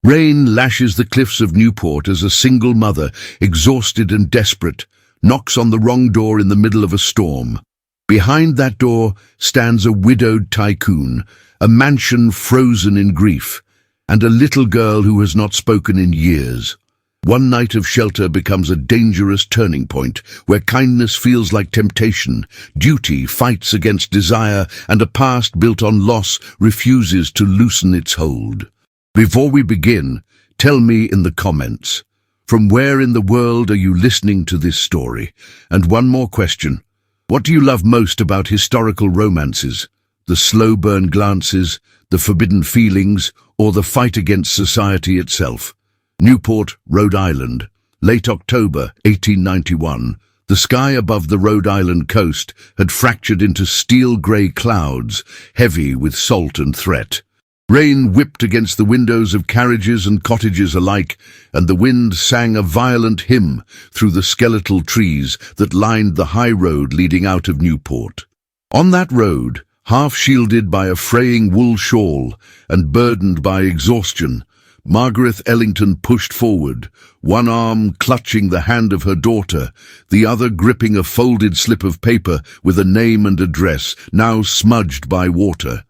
Rain lashes the cliffs of Newport as a single mother, exhausted and desperate, knocks on the wrong door in the middle of a storm. Behind that door stands a widowed Tycoon, a mansion frozen in grief, and a little girl who has not spoken in years. One night of shelter becomes a dangerous turning point, where kindness feels like temptation, duty fights against desire, and a past built on loss refuses to loosen its hold. Before we begin, tell me in the comments, from where in the world are you listening to this story? And one more question. What do you love most about historical romances? The slow burn glances, the forbidden feelings, or the fight against society itself? Newport, Rhode Island, late October 1891. The sky above the Rhode Island coast had fractured into steel-grey clouds, heavy with salt and threat. Rain whipped against the windows of carriages and cottages alike, and the wind sang a violent hymn through the skeletal trees that lined the high road leading out of Newport. On that road, half shielded by a fraying wool shawl and burdened by exhaustion, Margaret Ellington pushed forward, one arm clutching the hand of her daughter, the other gripping a folded slip of paper with a name and address, now smudged by water.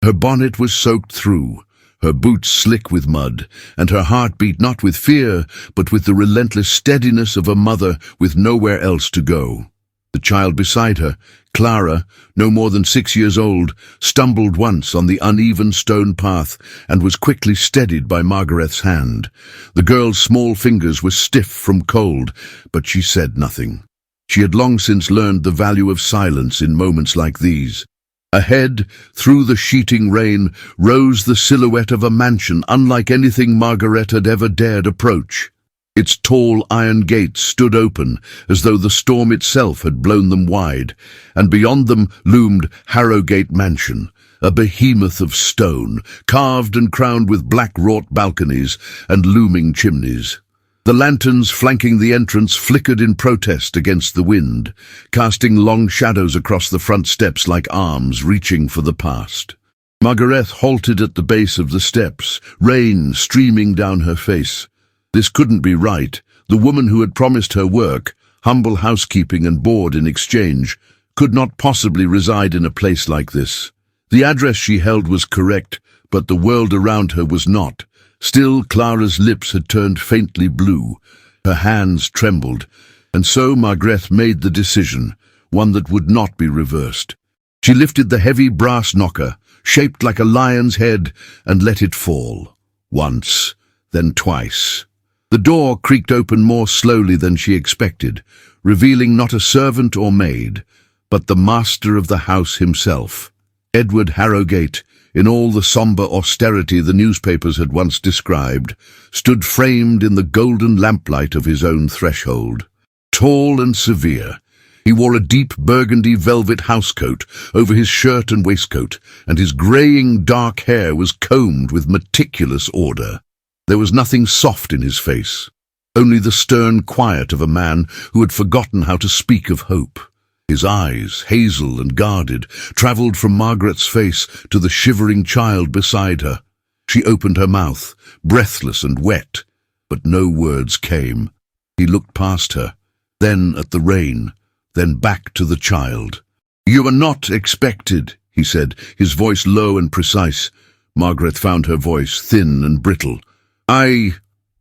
Her bonnet was soaked through, her boots slick with mud, and her heart beat not with fear, but with the relentless steadiness of a mother with nowhere else to go. The child beside her, Clara, no more than 6 years old, stumbled once on the uneven stone path and was quickly steadied by Margaret's hand. The girl's small fingers were stiff from cold, but she said nothing. She had long since learned the value of silence in moments like these. Ahead, through the sheeting rain, rose the silhouette of a mansion unlike anything Margaret had ever dared approach. Its tall iron gates stood open, as though the storm itself had blown them wide, and beyond them loomed Harrogate Mansion, a behemoth of stone, carved and crowned with black-wrought balconies and looming chimneys. The lanterns flanking the entrance flickered in protest against the wind, casting long shadows across the front steps like arms reaching for the past. Margaret halted at the base of the steps, rain streaming down her face. This couldn't be right. The woman who had promised her work, humble housekeeping and board in exchange, could not possibly reside in a place like this. The address she held was correct, but the world around her was not. Still, Clara's lips had turned faintly blue. Her hands trembled, and so Margaret made the decision, one that would not be reversed. She lifted the heavy brass knocker, shaped like a lion's head, and let it fall. Once, then twice. The door creaked open more slowly than she expected, revealing not a servant or maid, but the master of the house himself. Edward Harrogate, in all the sombre austerity the newspapers had once described, stood framed in the golden lamplight of his own threshold. Tall and severe, he wore a deep burgundy velvet housecoat over his shirt and waistcoat, and his greying dark hair was combed with meticulous order. There was nothing soft in his face, only the stern quiet of a man who had forgotten how to speak of hope. His eyes, hazel and guarded, travelled from Margaret's face to the shivering child beside her. She opened her mouth, breathless and wet, but no words came. He looked past her, then at the rain, then back to the child. "You are not expected," he said, his voice low and precise. Margaret found her voice thin and brittle. I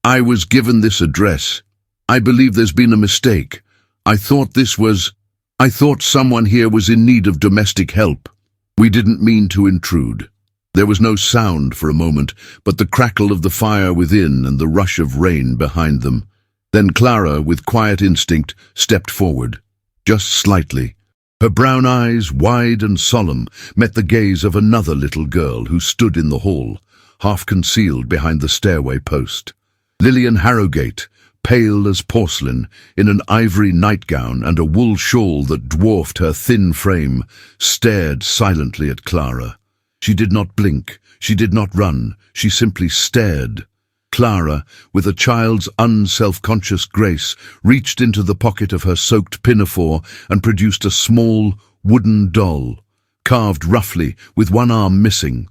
was given this address. I believe there's been a mistake. I thought someone here was in need of domestic help. We didn't mean to intrude." There was no sound for a moment, but the crackle of the fire within and the rush of rain behind them. Then Clara, with quiet instinct, stepped forward, just slightly. Her brown eyes, wide and solemn, met the gaze of another little girl who stood in the hall, half concealed behind the stairway post. Lillian Harrogate, pale as porcelain, in an ivory nightgown and a wool shawl that dwarfed her thin frame, stared silently at Clara. She did not blink, she did not run, she simply stared. Clara, with a child's unself-conscious grace, reached into the pocket of her soaked pinafore and produced a small, wooden doll, carved roughly, with one arm missing.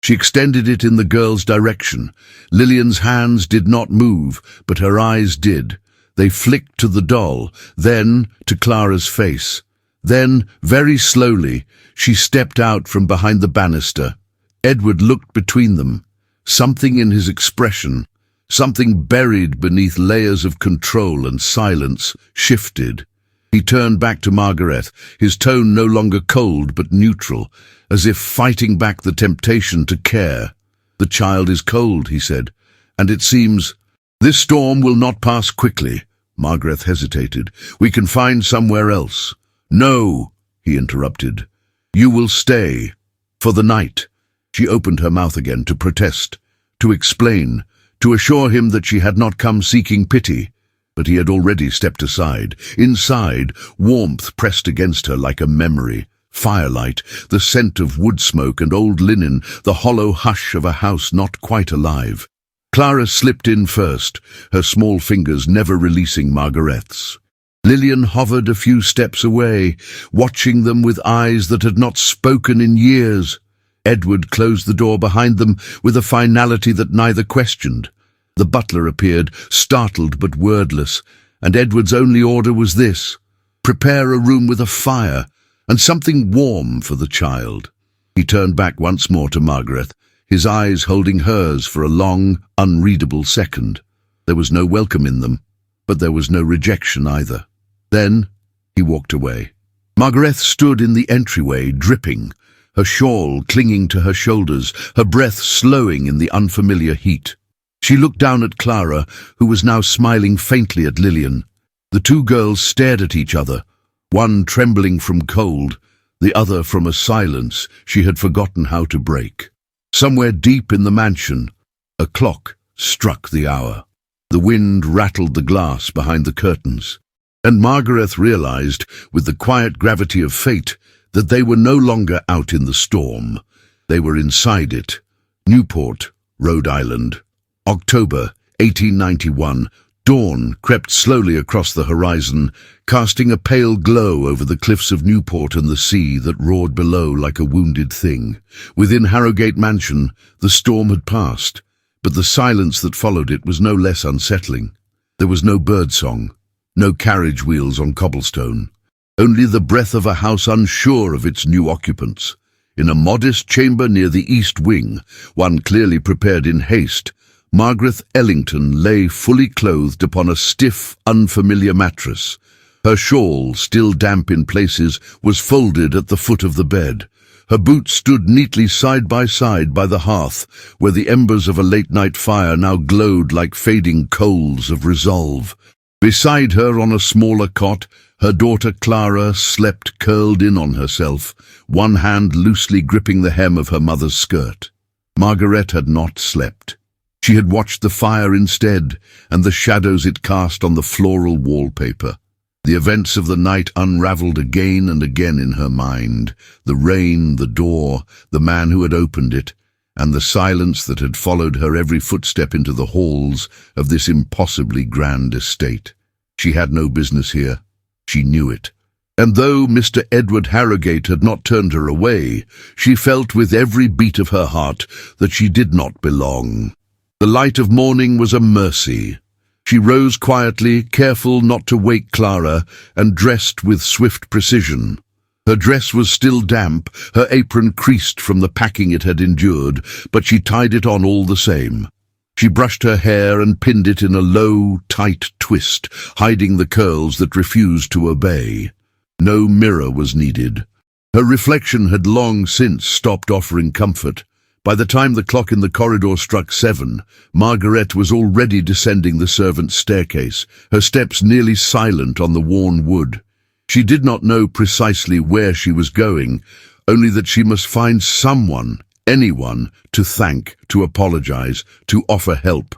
She extended it in the girl's direction. Lillian's hands did not move, but her eyes did. They flicked to the doll, then to Clara's face. Then, very slowly, she stepped out from behind the banister. Edward looked between them. Something in his expression, something buried beneath layers of control and silence, shifted. He turned back to Margaret, his tone no longer cold but neutral, as if fighting back the temptation to care. "The child is cold," he said, "and it seems—" "This storm will not pass quickly," Margaret hesitated. "We can find somewhere else." "No," he interrupted. "You will stay. For the night." She opened her mouth again to protest, to explain, to assure him that she had not come seeking pity. But he had already stepped aside. Inside, warmth pressed against her like a memory. Firelight, the scent of wood smoke and old linen, the hollow hush of a house not quite alive. Clara slipped in first, her small fingers never releasing Margaret's. Lillian hovered a few steps away, watching them with eyes that had not spoken in years. Edward closed the door behind them with a finality that neither questioned. The butler appeared, startled but wordless, and Edward's only order was this: prepare a room with a fire, and something warm for the child. He turned back once more to Margaret, his eyes holding hers for a long, unreadable second. There was no welcome in them, but there was no rejection either. Then he walked away. Margaret stood in the entryway, dripping, her shawl clinging to her shoulders, her breath slowing in the unfamiliar heat. She looked down at Clara, who was now smiling faintly at Lillian. The two girls stared at each other, one trembling from cold, the other from a silence she had forgotten how to break. Somewhere deep in the mansion, a clock struck the hour. The wind rattled the glass behind the curtains, and Margaret realized, with the quiet gravity of fate, that they were no longer out in the storm. They were inside it. Newport, Rhode Island. October 1891. Dawn crept slowly across the horizon, casting a pale glow over the cliffs of Newport and the sea that roared below like a wounded thing. Within Harrogate Mansion, the storm had passed, but the silence that followed it was no less unsettling. There was no birdsong, no carriage wheels on cobblestone, only the breath of a house unsure of its new occupants. In a modest chamber near the east wing, one clearly prepared in haste, Margaret Ellington lay fully clothed upon a stiff, unfamiliar mattress. Her shawl, still damp in places, was folded at the foot of the bed. Her boots stood neatly side by the hearth, where the embers of a late-night fire now glowed like fading coals of resolve. Beside her on a smaller cot, her daughter Clara slept curled in on herself, one hand loosely gripping the hem of her mother's skirt. Margaret had not slept. She had watched the fire instead, and the shadows it cast on the floral wallpaper. The events of the night unraveled again and again in her mind: the rain, the door, the man who had opened it, and the silence that had followed her every footstep into the halls of this impossibly grand estate. She had no business here. She knew it. And though Mr. Edward Harrogate had not turned her away, she felt with every beat of her heart that she did not belong. The light of morning was a mercy. She rose quietly, careful not to wake Clara, and dressed with swift precision. Her dress was still damp, her apron creased from the packing it had endured, but she tied it on all the same. She brushed her hair and pinned it in a low, tight twist, hiding the curls that refused to obey. No mirror was needed. Her reflection had long since stopped offering comfort. By the time the clock in the corridor struck 7, Margaret was already descending the servants' staircase, her steps nearly silent on the worn wood. She did not know precisely where she was going, only that she must find someone, anyone, to thank, to apologize, to offer help.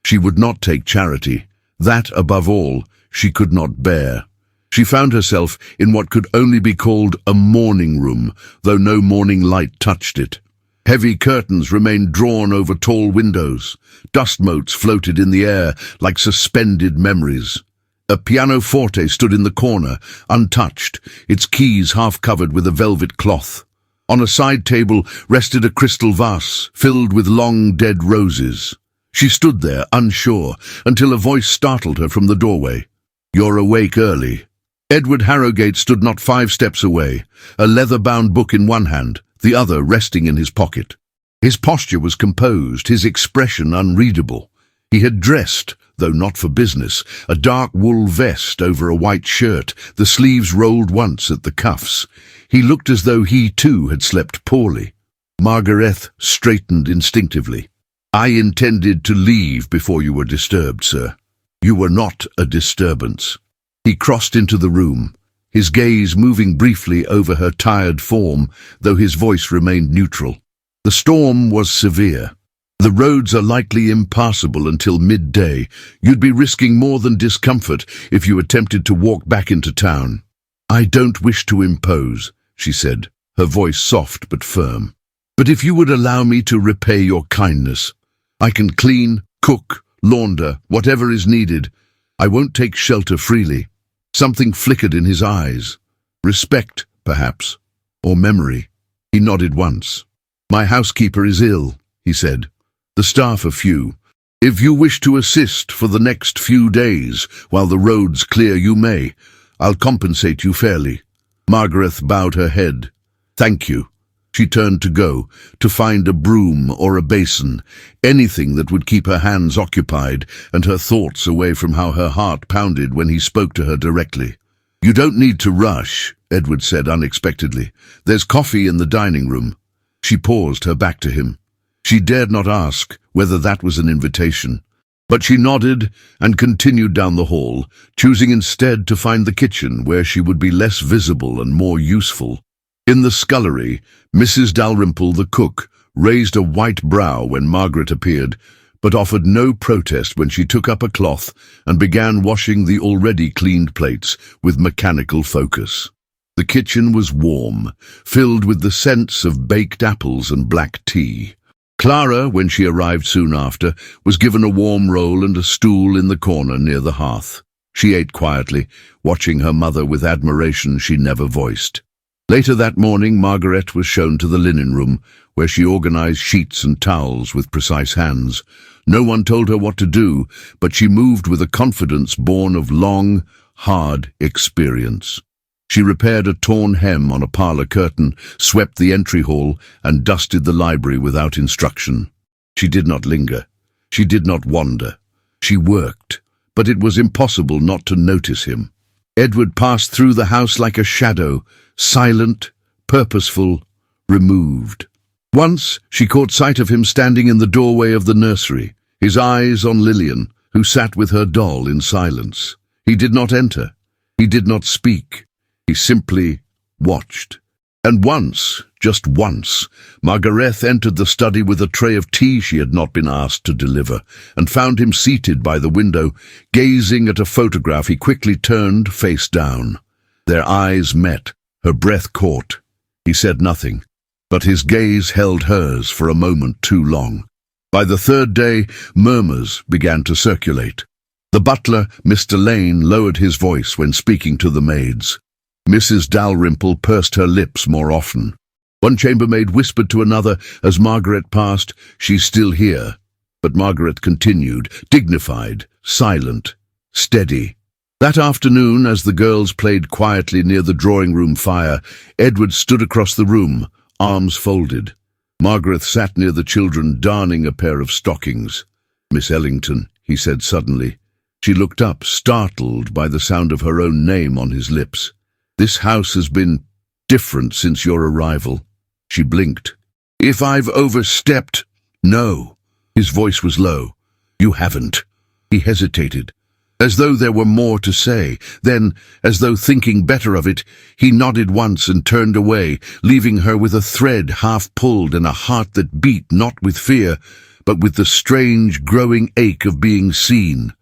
She would not take charity. That, above all, she could not bear. She found herself in what could only be called a morning room, though no morning light touched it. Heavy curtains remained drawn over tall windows. Dust motes floated in the air like suspended memories. A pianoforte stood in the corner, untouched, its keys half covered with a velvet cloth. On a side table rested a crystal vase filled with long dead roses. She stood there, unsure, until a voice startled her from the doorway. "You're awake early." Edward Harrogate stood not 5 steps away, a leather-bound book in one hand, the other resting in his pocket. His posture was composed, his expression unreadable. He had dressed, though not for business, a dark wool vest over a white shirt, the sleeves rolled once at the cuffs. He looked as though he too had slept poorly. Margaret straightened instinctively. "I intended to leave before you were disturbed, sir." "You were not a disturbance." He crossed into the room, his gaze moving briefly over her tired form, though his voice remained neutral. "The storm was severe. The roads are likely impassable until midday. You'd be risking more than discomfort if you attempted to walk back into town." "I don't wish to impose," she said, her voice soft but firm. "But if you would allow me to repay your kindness, I can clean, cook, launder, whatever is needed. I won't take shelter freely." Something flickered in his eyes. Respect, perhaps, or memory. He nodded once. "My housekeeper is ill," he said. "The staff are few. If you wish to assist for the next few days, while the roads clear, you may. I'll compensate you fairly." Margaret bowed her head. "Thank you." She turned to go, to find a broom or a basin, anything that would keep her hands occupied and her thoughts away from how her heart pounded when he spoke to her directly. "You don't need to rush," Edward said unexpectedly. "There's coffee in the dining room." She paused, her back to him. She dared not ask whether that was an invitation, but she nodded and continued down the hall, choosing instead to find the kitchen where she would be less visible and more useful. In the scullery, Mrs. Dalrymple, the cook, raised a white brow when Margaret appeared, but offered no protest when she took up a cloth and began washing the already cleaned plates with mechanical focus. The kitchen was warm, filled with the scents of baked apples and black tea. Clara, when she arrived soon after, was given a warm roll and a stool in the corner near the hearth. She ate quietly, watching her mother with admiration she never voiced. Later that morning, Margaret was shown to the linen room, where she organized sheets and towels with precise hands. No one told her what to do, but she moved with a confidence born of long, hard experience. She repaired a torn hem on a parlor curtain, swept the entry hall, and dusted the library without instruction. She did not linger. She did not wander. She worked, but it was impossible not to notice him. Edward passed through the house like a shadow, silent, purposeful, removed. Once she caught sight of him standing in the doorway of the nursery, his eyes on Lillian, who sat with her doll in silence. He did not enter. He did not speak. He simply watched. And once, just once, Margaret entered the study with a tray of tea she had not been asked to deliver, and found him seated by the window, gazing at a photograph he quickly turned face down. Their eyes met, her breath caught. He said nothing, but his gaze held hers for a moment too long. By the third day, murmurs began to circulate. The butler, Mr. Lane, lowered his voice when speaking to the maids. Mrs. Dalrymple pursed her lips more often. One chambermaid whispered to another as Margaret passed, "She's still here." But Margaret continued, dignified, silent, steady. That afternoon, as the girls played quietly near the drawing-room fire, Edward stood across the room, arms folded. Margaret sat near the children, darning a pair of stockings. "Miss Ellington," he said suddenly. She looked up, startled by the sound of her own name on his lips. "This house has been different since your arrival." She blinked. "If I've overstepped—" "No." His voice was low. "You haven't." He hesitated, as though there were more to say. Then, as though thinking better of it, he nodded once and turned away, leaving her with a thread half pulled and a heart that beat not with fear, but with the strange, growing ache of being seen.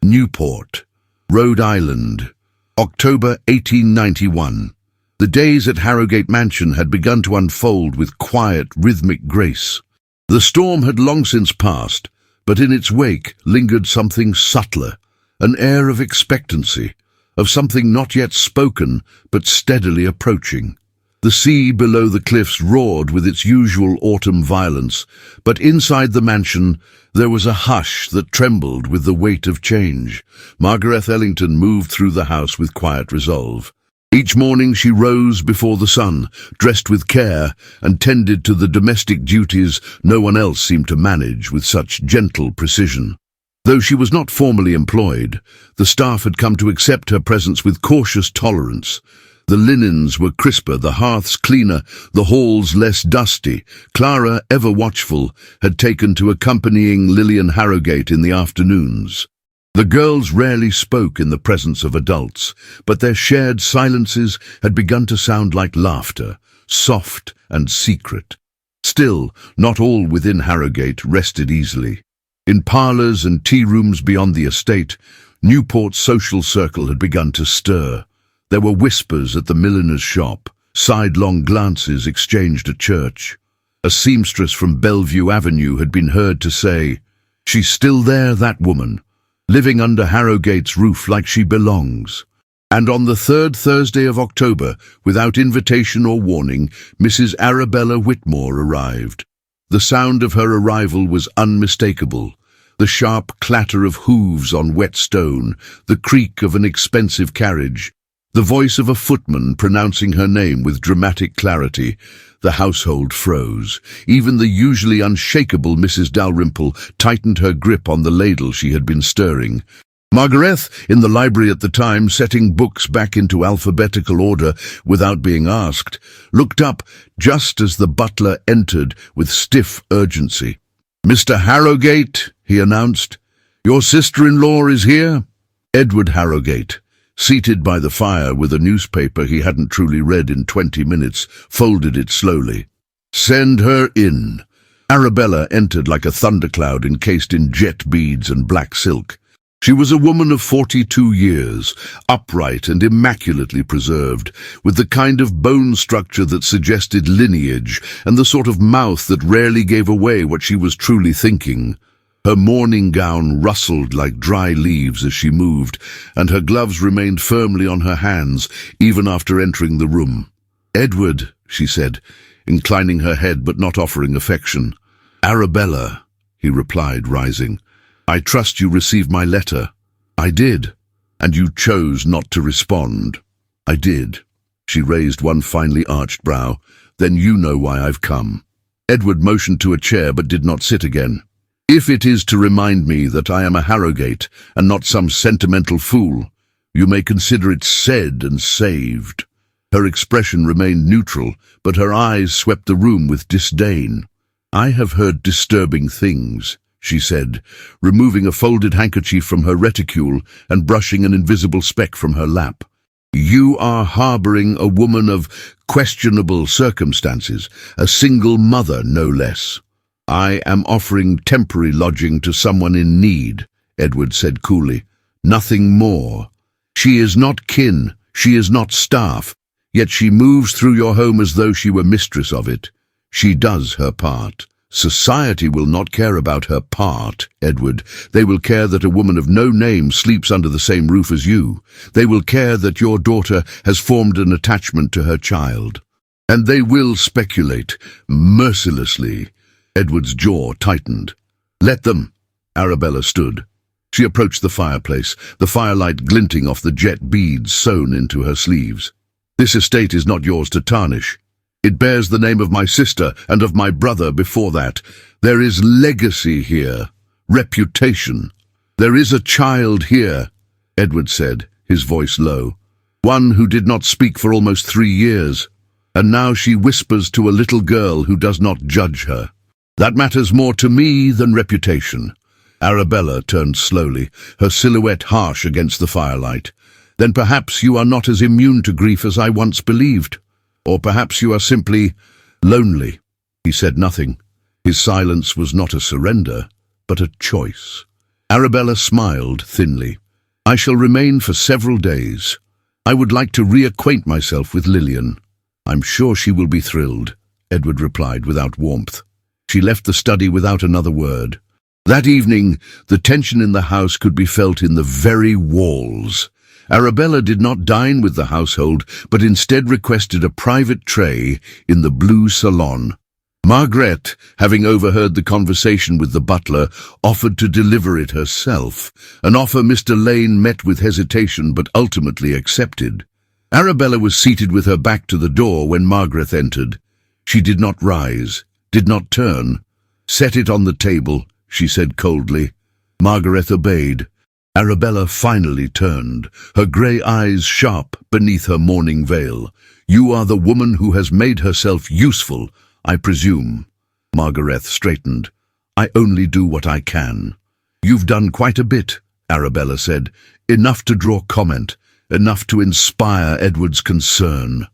Newport, Rhode Island, October 1891. The days at Harrogate Mansion had begun to unfold with quiet, rhythmic grace. The storm had long since passed, but in its wake lingered something subtler, an air of expectancy, of something not yet spoken but steadily approaching. The sea below the cliffs roared with its usual autumn violence, but inside the mansion there was a hush that trembled with the weight of change. Margaret Ellington moved through the house with quiet resolve. Each morning she rose before the sun, dressed with care, and tended to the domestic duties no one else seemed to manage with such gentle precision. Though she was not formally employed, the staff had come to accept her presence with cautious tolerance. The linens were crisper, the hearths cleaner, the halls less dusty. Clara, ever watchful, had taken to accompanying Lillian Harrogate in the afternoons. The girls rarely spoke in the presence of adults, but their shared silences had begun to sound like laughter, soft and secret. Still, not all within Harrogate rested easily. In parlours and tea-rooms beyond the estate, Newport's social circle had begun to stir. There were whispers at the milliner's shop, sidelong glances exchanged at church. A seamstress from Bellevue Avenue had been heard to say, "She's still there, that woman, living under Harrogate's roof like she belongs." And on the third Thursday of October, without invitation or warning, Mrs. Arabella Whitmore arrived. The sound of her arrival was unmistakable. The sharp clatter of hooves on wet stone, the creak of an expensive carriage, the voice of a footman pronouncing her name with dramatic clarity. The household froze. Even the usually unshakable Mrs. Dalrymple tightened her grip on the ladle she had been stirring. Margaret, in the library at the time, setting books back into alphabetical order without being asked, looked up just as the butler entered with stiff urgency. "Mr. Harrogate," he announced, "your sister-in-law is here." Edward Harrogate, seated by the fire with a newspaper he hadn't truly read in 20 minutes, folded it slowly. "Send her in." Arabella entered like a thundercloud encased in jet beads and black silk. She was a woman of 42 years, upright and immaculately preserved, with the kind of bone structure that suggested lineage and the sort of mouth that rarely gave away what she was truly thinking. Her morning gown rustled like dry leaves as she moved, and her gloves remained firmly on her hands, even after entering the room. "Edward," she said, inclining her head but not offering affection. "Arabella," he replied, rising. "I trust you received my letter." "I did." "And you chose not to respond." "I did." She raised one finely arched brow. "Then you know why I've come." Edward motioned to a chair but did not sit again. "If it is to remind me that I am a Harrogate and not some sentimental fool, you may consider it said and saved." Her expression remained neutral, but her eyes swept the room with disdain. "I have heard disturbing things," she said, removing a folded handkerchief from her reticule and brushing an invisible speck from her lap. "You are harboring a woman of questionable circumstances, a single mother, no less." "I am offering temporary lodging to someone in need," Edward said coolly. "Nothing more. She is not kin, she is not staff, yet she moves through your home as though she were mistress of it. She does her part. Society will not care about her part, Edward. They will care that a woman of no name sleeps under the same roof as you. They will care that your daughter has formed an attachment to her child. And they will speculate, mercilessly." Edward's jaw tightened. "Let them." Arabella stood. She approached the fireplace, the firelight glinting off the jet beads sewn into her sleeves. "This estate is not yours to tarnish. It bears the name of my sister and of my brother before that. There is legacy here, reputation. There is a child here," Edward said, his voice low. "One who did not speak for almost 3 years, and now she whispers to a little girl who does not judge her. That matters more to me than reputation." Arabella turned slowly, her silhouette harsh against the firelight. "Then perhaps you are not as immune to grief as I once believed. Or perhaps you are simply lonely." He said nothing. His silence was not a surrender, but a choice. Arabella smiled thinly. "I shall remain for several days. I would like to reacquaint myself with Lillian." "I'm sure she will be thrilled," Edward replied without warmth. She left the study without another word. That evening, the tension in the house could be felt in the very walls. Arabella did not dine with the household, but instead requested a private tray in the blue salon. Margaret, having overheard the conversation with the butler, offered to deliver it herself, an offer Mr. Lane met with hesitation but ultimately accepted. Arabella was seated with her back to the door when Margaret entered. She did not rise, did not turn. "Set it on the table," she said coldly. Margaret obeyed. Arabella finally turned, her grey eyes sharp beneath her mourning veil. "You are the woman who has made herself useful, I presume." Margaret straightened. "I only do what I can." "You've done quite a bit," Arabella said. "Enough to draw comment, enough to inspire Edward's concern."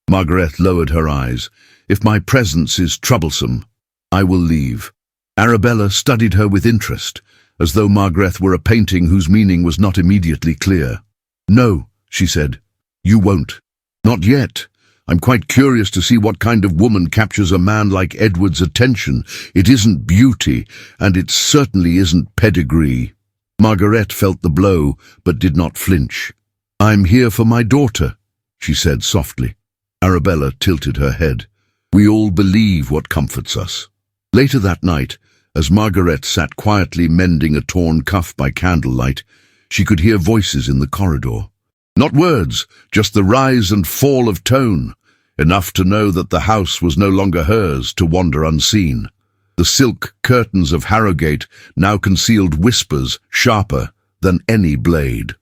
Margaret lowered her eyes. "If my presence is troublesome, I will leave." Arabella studied her with interest, as though Margaret were a painting whose meaning was not immediately clear. "No," she said. "You won't. Not yet. I'm quite curious to see what kind of woman captures a man like Edward's attention. It isn't beauty, and it certainly isn't pedigree." Margaret felt the blow, but did not flinch. "I'm here for my daughter," she said softly. Arabella tilted her head. "We all believe what comforts us." Later that night, as Margaret sat quietly mending a torn cuff by candlelight, she could hear voices in the corridor. Not words, just the rise and fall of tone, enough to know that the house was no longer hers to wander unseen. The silk curtains of Harrogate now concealed whispers sharper than any blade.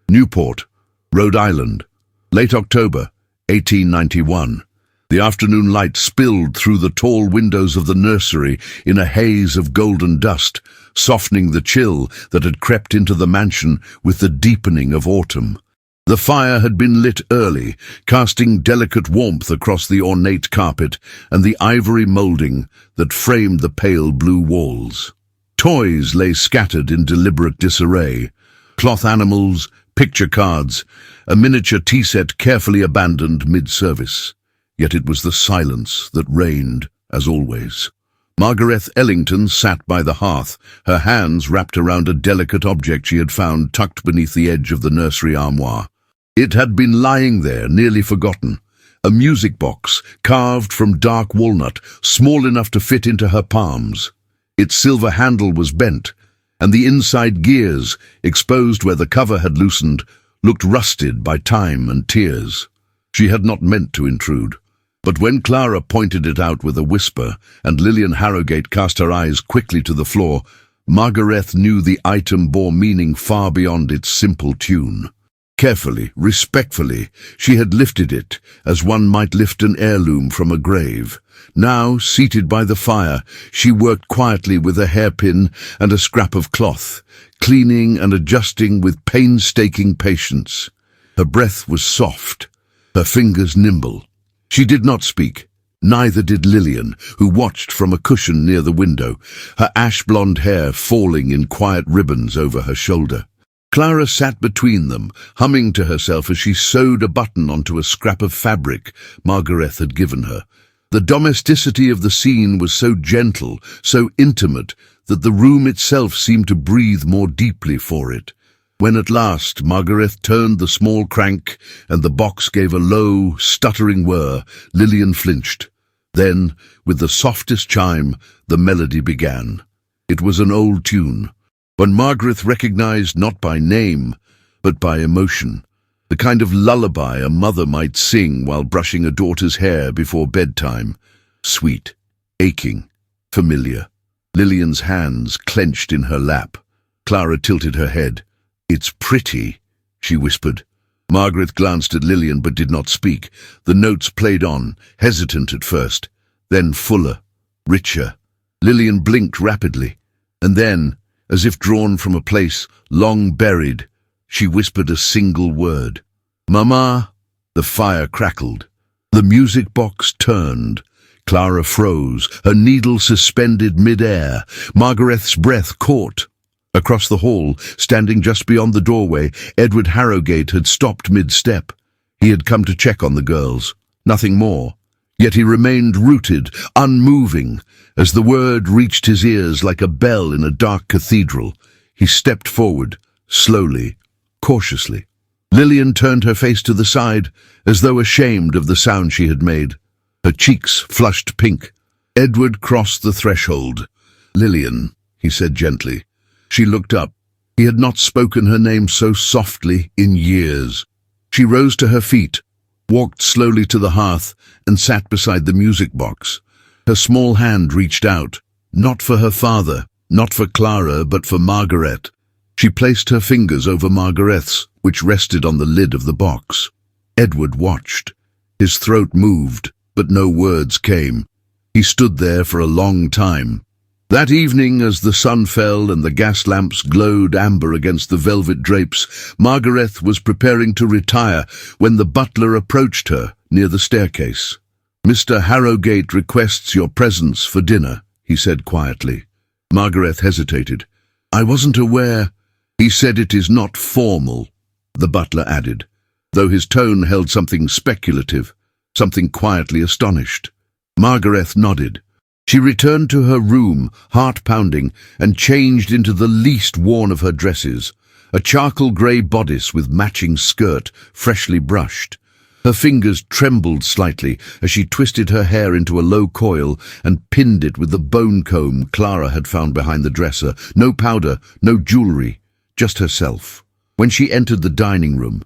Newport, Rhode Island, late October, 1891. The afternoon light spilled through the tall windows of the nursery in a haze of golden dust, softening the chill that had crept into the mansion with the deepening of autumn. The fire had been lit early, casting delicate warmth across the ornate carpet and the ivory moulding that framed the pale blue walls. Toys lay scattered in deliberate disarray: cloth animals, picture cards, a miniature tea set carefully abandoned mid-service. Yet it was the silence that reigned, as always. Margaret Ellington sat by the hearth, her hands wrapped around a delicate object she had found tucked beneath the edge of the nursery armoire. It had been lying there, nearly forgotten. A music box, carved from dark walnut, small enough to fit into her palms. Its silver handle was bent, and the inside gears, exposed where the cover had loosened, looked rusted by time and tears. She had not meant to intrude. But when Clara pointed it out with a whisper, and Lillian Harrogate cast her eyes quickly to the floor, Margaret knew the item bore meaning far beyond its simple tune. Carefully, respectfully, she had lifted it, as one might lift an heirloom from a grave. Now, seated by the fire, she worked quietly with a hairpin and a scrap of cloth, cleaning and adjusting with painstaking patience. Her breath was soft, her fingers nimble. She did not speak. Neither did Lillian, who watched from a cushion near the window, her ash-blonde hair falling in quiet ribbons over her shoulder. Clara sat between them, humming to herself as she sewed a button onto a scrap of fabric Margaret had given her. The domesticity of the scene was so gentle, so intimate, that the room itself seemed to breathe more deeply for it. When at last Margaret turned the small crank and the box gave a low, stuttering whir, Lillian flinched. Then, with the softest chime, the melody began. It was an old tune, one Margaret recognized not by name, but by emotion, the kind of lullaby a mother might sing while brushing a daughter's hair before bedtime. Sweet, aching, familiar. Lillian's hands clenched in her lap. Clara tilted her head. "It's pretty," she whispered. Margaret glanced at Lillian but did not speak. The notes played on, hesitant at first, then fuller, richer. Lillian blinked rapidly, and then, as if drawn from a place long buried, she whispered a single word. "Mama!" The fire crackled. The music box turned. Clara froze, her needle suspended mid-air. Margaret's breath caught. Across the hall, standing just beyond the doorway, Edward Harrogate had stopped mid-step. He had come to check on the girls. Nothing more. Yet he remained rooted, unmoving. As the word reached his ears like a bell in a dark cathedral, he stepped forward, slowly, cautiously. Lillian turned her face to the side, as though ashamed of the sound she had made. Her cheeks flushed pink. Edward crossed the threshold. "Lillian," he said gently. She looked up. He had not spoken her name so softly in years. She rose to her feet, walked slowly to the hearth, and sat beside the music box. Her small hand reached out, not for her father, not for Clara, but for Margaret. She placed her fingers over Margaret's, which rested on the lid of the box. Edward watched. His throat moved, but no words came. He stood there for a long time. That evening, as the sun fell and the gas lamps glowed amber against the velvet drapes, Margaret was preparing to retire when the butler approached her near the staircase. "Mr. Harrogate requests your presence for dinner," he said quietly. Margaret hesitated. "I wasn't aware." "He said it is not formal," the butler added, though his tone held something speculative, something quietly astonished. Margaret nodded. She returned to her room, heart pounding, and changed into the least worn of her dresses, a charcoal grey bodice with matching skirt, freshly brushed. Her fingers trembled slightly as she twisted her hair into a low coil and pinned it with the bone comb Clara had found behind the dresser. No powder, no jewellery, just herself. When she entered the dining room,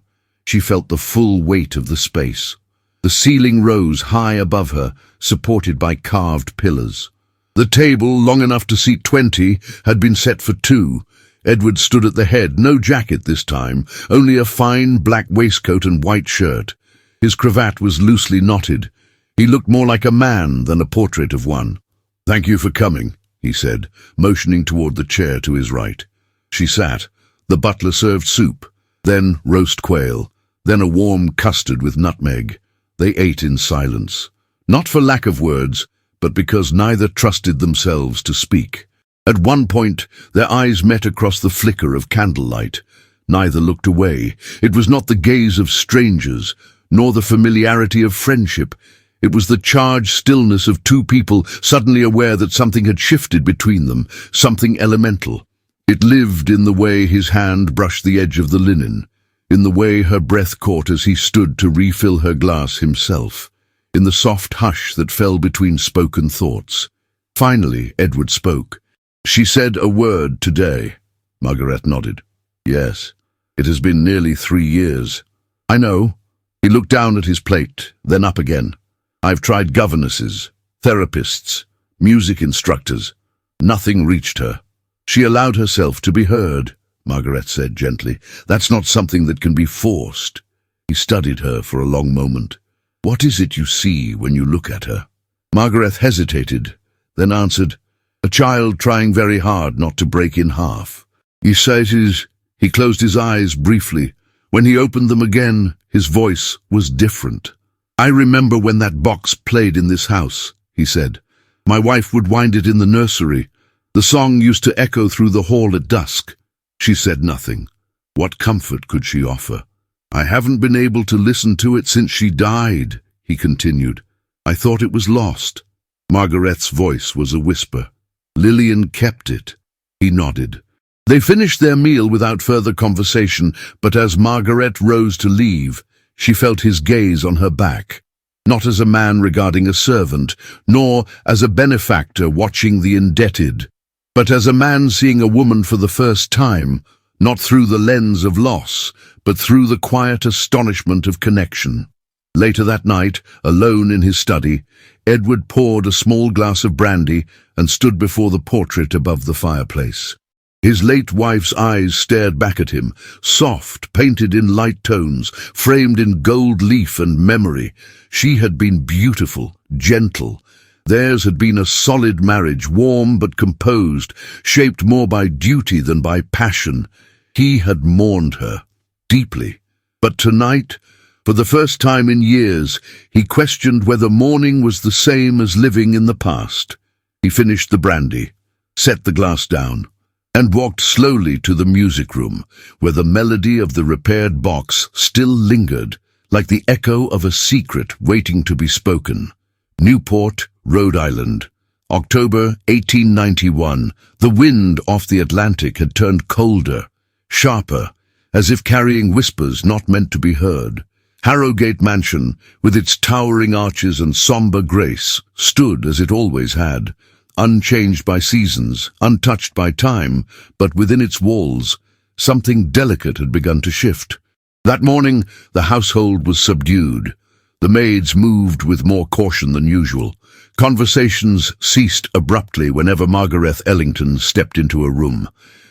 she felt the full weight of the space. The ceiling rose high above her, supported by carved pillars. The table, long enough to seat 20, had been set for 2. Edward stood at the head, no jacket this time, only a fine black waistcoat and white shirt. His cravat was loosely knotted. He looked more like a man than a portrait of one. "Thank you for coming," he said, motioning toward the chair to his right. She sat. The butler served soup, then roast quail, then a warm custard with nutmeg. They ate in silence, not for lack of words, but because neither trusted themselves to speak. At one point, their eyes met across the flicker of candlelight. Neither looked away. It was not the gaze of strangers, nor the familiarity of friendship. It was the charged stillness of two people suddenly aware that something had shifted between them, something elemental. It lived in the way his hand brushed the edge of the linen, in the way her breath caught as he stood to refill her glass himself, in the soft hush that fell between spoken thoughts. Finally, Edward spoke. "She said a word today." Margaret nodded. "Yes, it has been nearly 3 years." "I know." He looked down at his plate, then up again. "I've tried governesses, therapists, music instructors. Nothing reached her. She allowed herself to be heard," Margaret said gently. "That's not something that can be forced." He studied her for a long moment. "What is it you see when you look at her?" Margaret hesitated, then answered, "A child trying very hard not to break in half." "You say it is—" He closed his eyes briefly. When he opened them again, his voice was different. "I remember when that box played in this house," he said. "My wife would wind it in the nursery. The song used to echo through the hall at dusk." She said nothing. What comfort could she offer? "I haven't been able to listen to it since she died," he continued. "I thought it was lost." Margaret's voice was a whisper. "Lillian kept it." He nodded. They finished their meal without further conversation, but as Margaret rose to leave, she felt his gaze on her back, not as a man regarding a servant, nor as a benefactor watching the indebted, but as a man seeing a woman for the first time, not through the lens of loss, but through the quiet astonishment of connection. Later that night, alone in his study, Edward poured a small glass of brandy and stood before the portrait above the fireplace. His late wife's eyes stared back at him, soft, painted in light tones, framed in gold leaf and memory. She had been beautiful, gentle. Theirs had been a solid marriage, warm but composed, shaped more by duty than by passion. He had mourned her, deeply. But tonight, for the first time in years, he questioned whether mourning was the same as living in the past. He finished the brandy, set the glass down, and walked slowly to the music room, where the melody of the repaired box still lingered, like the echo of a secret waiting to be spoken. Newport, Rhode Island, October 1891. The wind off the Atlantic had turned colder, sharper, as if carrying whispers not meant to be heard. Harrowgate Mansion, with its towering arches and sombre grace, stood as it always had, unchanged by seasons, untouched by time, but within its walls, something delicate had begun to shift. That morning, the household was subdued. The maids moved with more caution than usual. Conversations ceased abruptly whenever Margaret Ellington stepped into a room.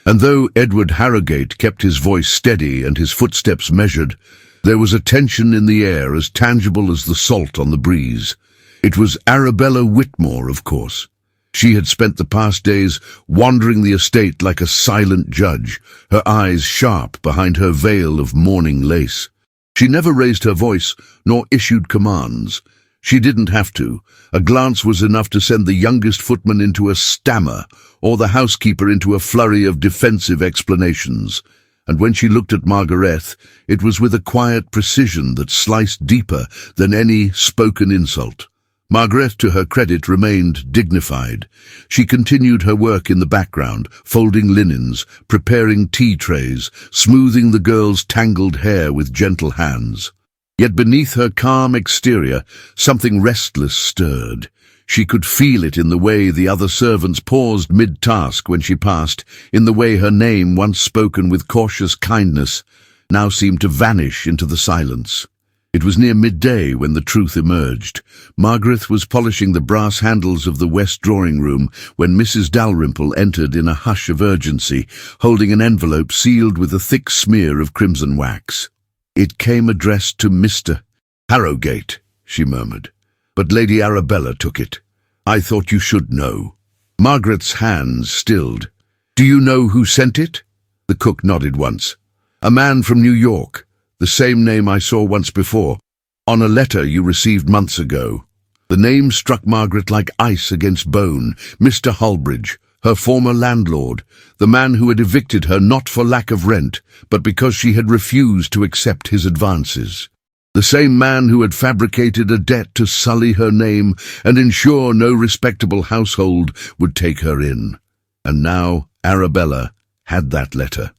And though Edward Harrowgate kept his voice steady and his footsteps measured, there was a tension in the air as tangible as the salt on the breeze. It was Arabella Whitmore, of course. She had spent the past days wandering the estate like a silent judge, her eyes sharp behind her veil of mourning lace. She never raised her voice, nor issued commands. She didn't have to. A glance was enough to send the youngest footman into a stammer, or the housekeeper into a flurry of defensive explanations. And when she looked at Margaret, it was with a quiet precision that sliced deeper than any spoken insult. Margaret, to her credit, remained dignified. She continued her work in the background, folding linens, preparing tea trays, smoothing the girls' tangled hair with gentle hands. Yet beneath her calm exterior, something restless stirred. She could feel it in the way the other servants paused mid-task when she passed, in the way her name, once spoken with cautious kindness, now seemed to vanish into the silence. It was near midday when the truth emerged. Margaret was polishing the brass handles of the west drawing-room when Mrs. Dalrymple entered in a hush of urgency, holding an envelope sealed with a thick smear of crimson wax. It came addressed to Mr. Harrowgate, she murmured. But Lady Arabella took it. I thought you should know. Margaret's hands stilled. Do you know who sent it? The cook nodded once. A man from New York, the same name I saw once before, on a letter you received months ago. The name struck Margaret like ice against bone. Mr. Hulbridge, her former landlord, the man who had evicted her not for lack of rent, but because she had refused to accept his advances. The same man who had fabricated a debt to sully her name and ensure no respectable household would take her in. And now Arabella had that letter.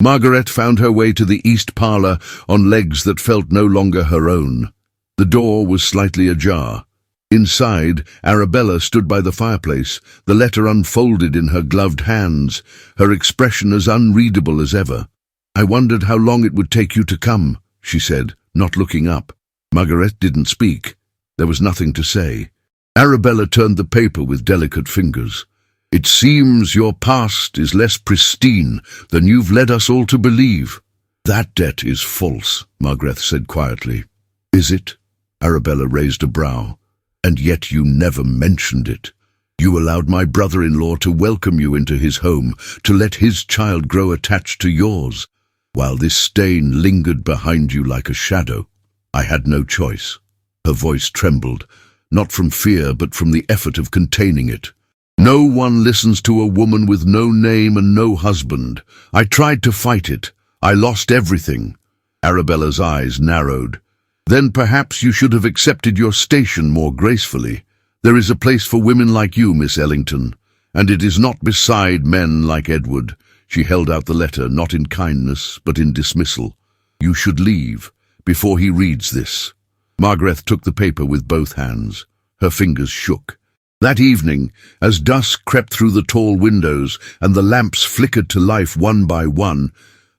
Margaret found her way to the east parlour on legs that felt no longer her own. The door was slightly ajar. Inside, Arabella stood by the fireplace, the letter unfolded in her gloved hands, her expression as unreadable as ever. I wondered how long it would take you to come, she said, not looking up. Margaret didn't speak. There was nothing to say. Arabella turned the paper with delicate fingers. It seems your past is less pristine than you've led us all to believe. That debt is false, Margaret said quietly. Is it? Arabella raised a brow. And yet you never mentioned it. You allowed my brother-in-law to welcome you into his home, to let his child grow attached to yours, while this stain lingered behind you like a shadow. I had no choice. Her voice trembled, not from fear but from the effort of containing it. No one listens to a woman with no name and no husband. I tried to fight it. I lost everything. Arabella's eyes narrowed. Then perhaps you should have accepted your station more gracefully. There is a place for women like you, Miss Ellington, and it is not beside men like Edward. She held out the letter, not in kindness, but in dismissal. You should leave, before he reads this. Margaret took the paper with both hands. Her fingers shook. That evening, as dusk crept through the tall windows and the lamps flickered to life one by one,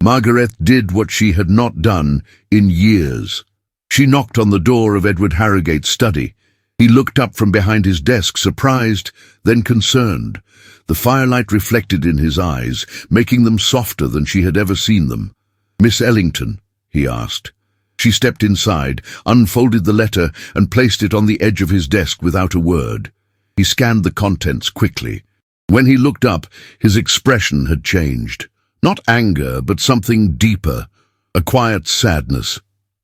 Margaret did what she had not done in years. She knocked on the door of Edward Harrowgate's study. He looked up from behind his desk, surprised, then concerned. The firelight reflected in his eyes, making them softer than she had ever seen them. Miss Ellington, he asked. She stepped inside, unfolded the letter, and placed it on the edge of his desk without a word. He scanned the contents quickly. When he looked up, his expression had changed. Not anger, but something deeper, a quiet sadness.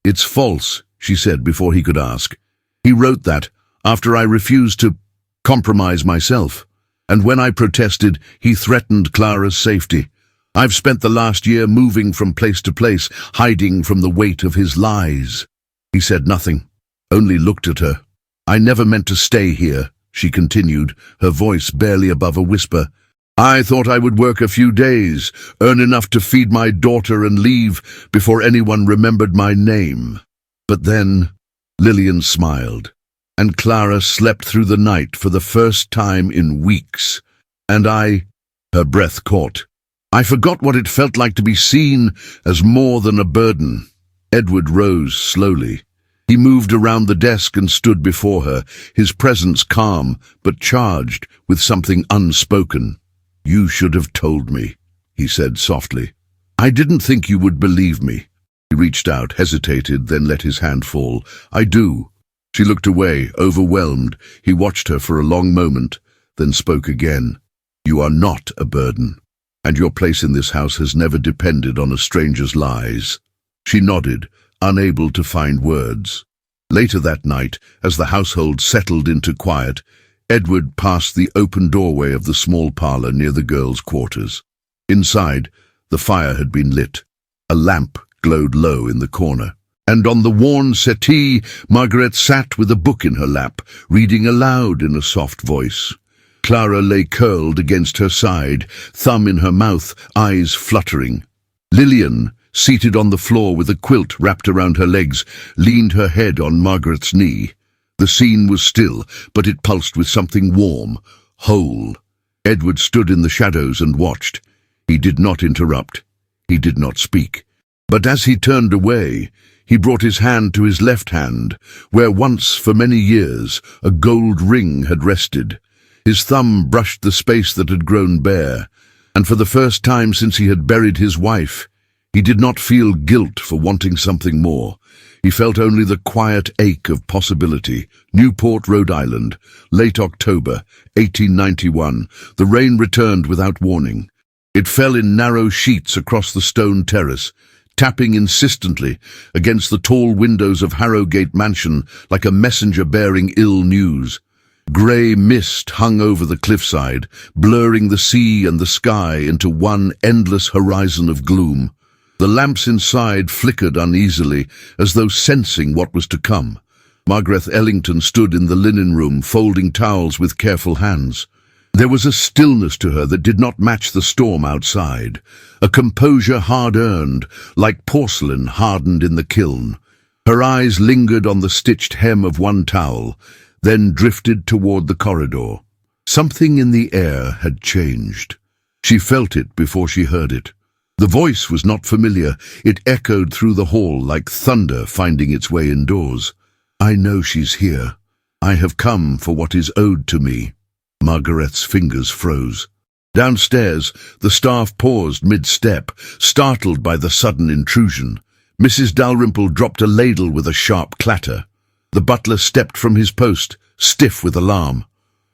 It's false, she said before he could ask. He wrote that after I refused to compromise myself. And when I protested, he threatened Clara's safety. I've spent the last year moving from place to place, hiding from the weight of his lies. He said nothing, only looked at her. I never meant to stay here, she continued, her voice barely above a whisper. I thought I would work a few days, earn enough to feed my daughter and leave before anyone remembered my name. But then Lillian smiled, and Clara slept through the night for the first time in weeks. And her breath caught. I forgot what it felt like to be seen as more than a burden. Edward rose slowly. He moved around the desk and stood before her, his presence calm but charged with something unspoken. "You should have told me," he said softly. "I didn't think you would believe me." He reached out, hesitated, then let his hand fall. "I do." She looked away, overwhelmed. He watched her for a long moment, then spoke again. "You are not a burden, and your place in this house has never depended on a stranger's lies." She nodded, unable to find words. Later that night, as the household settled into quiet, Edward passed the open doorway of the small parlour near the girls' quarters. Inside, the fire had been lit. A lamp glowed low in the corner, and on the worn settee, Margaret sat with a book in her lap, reading aloud in a soft voice. Clara lay curled against her side, thumb in her mouth, eyes fluttering. Lillian, seated on the floor with a quilt wrapped around her legs, leaned her head on Margaret's knee. The scene was still, but it pulsed with something warm, whole. Edward stood in the shadows and watched. He did not interrupt. He did not speak. But as he turned away, he brought his hand to his left hand, where once, for many years, a gold ring had rested. His thumb brushed the space that had grown bare, and for the first time since he had buried his wife, he did not feel guilt for wanting something more. He felt only the quiet ache of possibility. Newport, Rhode Island, late October, 1891. The rain returned without warning. It fell in narrow sheets across the stone terrace, tapping insistently against the tall windows of Harrogate Mansion like a messenger bearing ill news. Grey mist hung over the cliffside, blurring the sea and the sky into one endless horizon of gloom. The lamps inside flickered uneasily, as though sensing what was to come. Margaret Ellington stood in the linen room, folding towels with careful hands. There was a stillness to her that did not match the storm outside, a composure hard-earned, like porcelain hardened in the kiln. Her eyes lingered on the stitched hem of one towel, then drifted toward the corridor. Something in the air had changed. She felt it before she heard it. The voice was not familiar. It echoed through the hall like thunder finding its way indoors. "I know she's here. I have come for what is owed to me." Margaret's fingers froze. Downstairs, the staff paused mid-step, startled by the sudden intrusion. Mrs. Dalrymple dropped a ladle with a sharp clatter. The butler stepped from his post, stiff with alarm.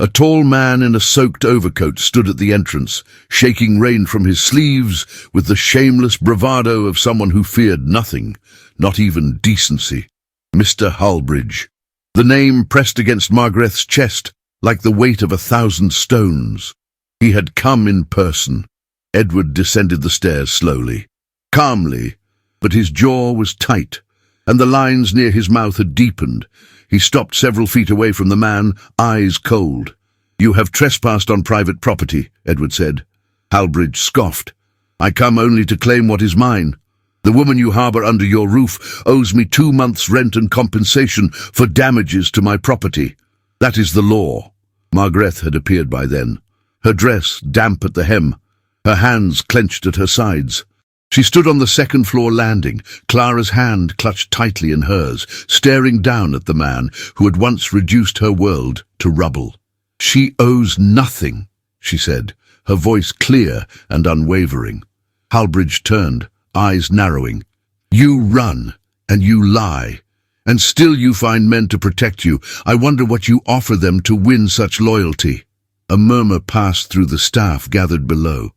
A tall man in a soaked overcoat stood at the entrance, shaking rain from his sleeves with the shameless bravado of someone who feared nothing, not even decency. Mr. Halbridge. The name pressed against Margaret's chest like the weight of 1,000 stones. He had come in person. Edward descended the stairs slowly, calmly, but his jaw was tight, and the lines near his mouth had deepened. He stopped several feet away from the man, eyes cold. "You have trespassed on private property," Edward said. Halbridge scoffed. "I come only to claim what is mine. The woman you harbour under your roof owes me 2 months' rent and compensation for damages to my property. That is the law." Margaret had appeared by then, her dress damp at the hem, her hands clenched at her sides. She stood on the second-floor landing, Clara's hand clutched tightly in hers, staring down at the man who had once reduced her world to rubble. "She owes nothing," she said, her voice clear and unwavering. Halbridge turned, eyes narrowing. "You run, and you lie, and still you find men to protect you. I wonder what you offer them to win such loyalty." A murmur passed through the staff gathered below.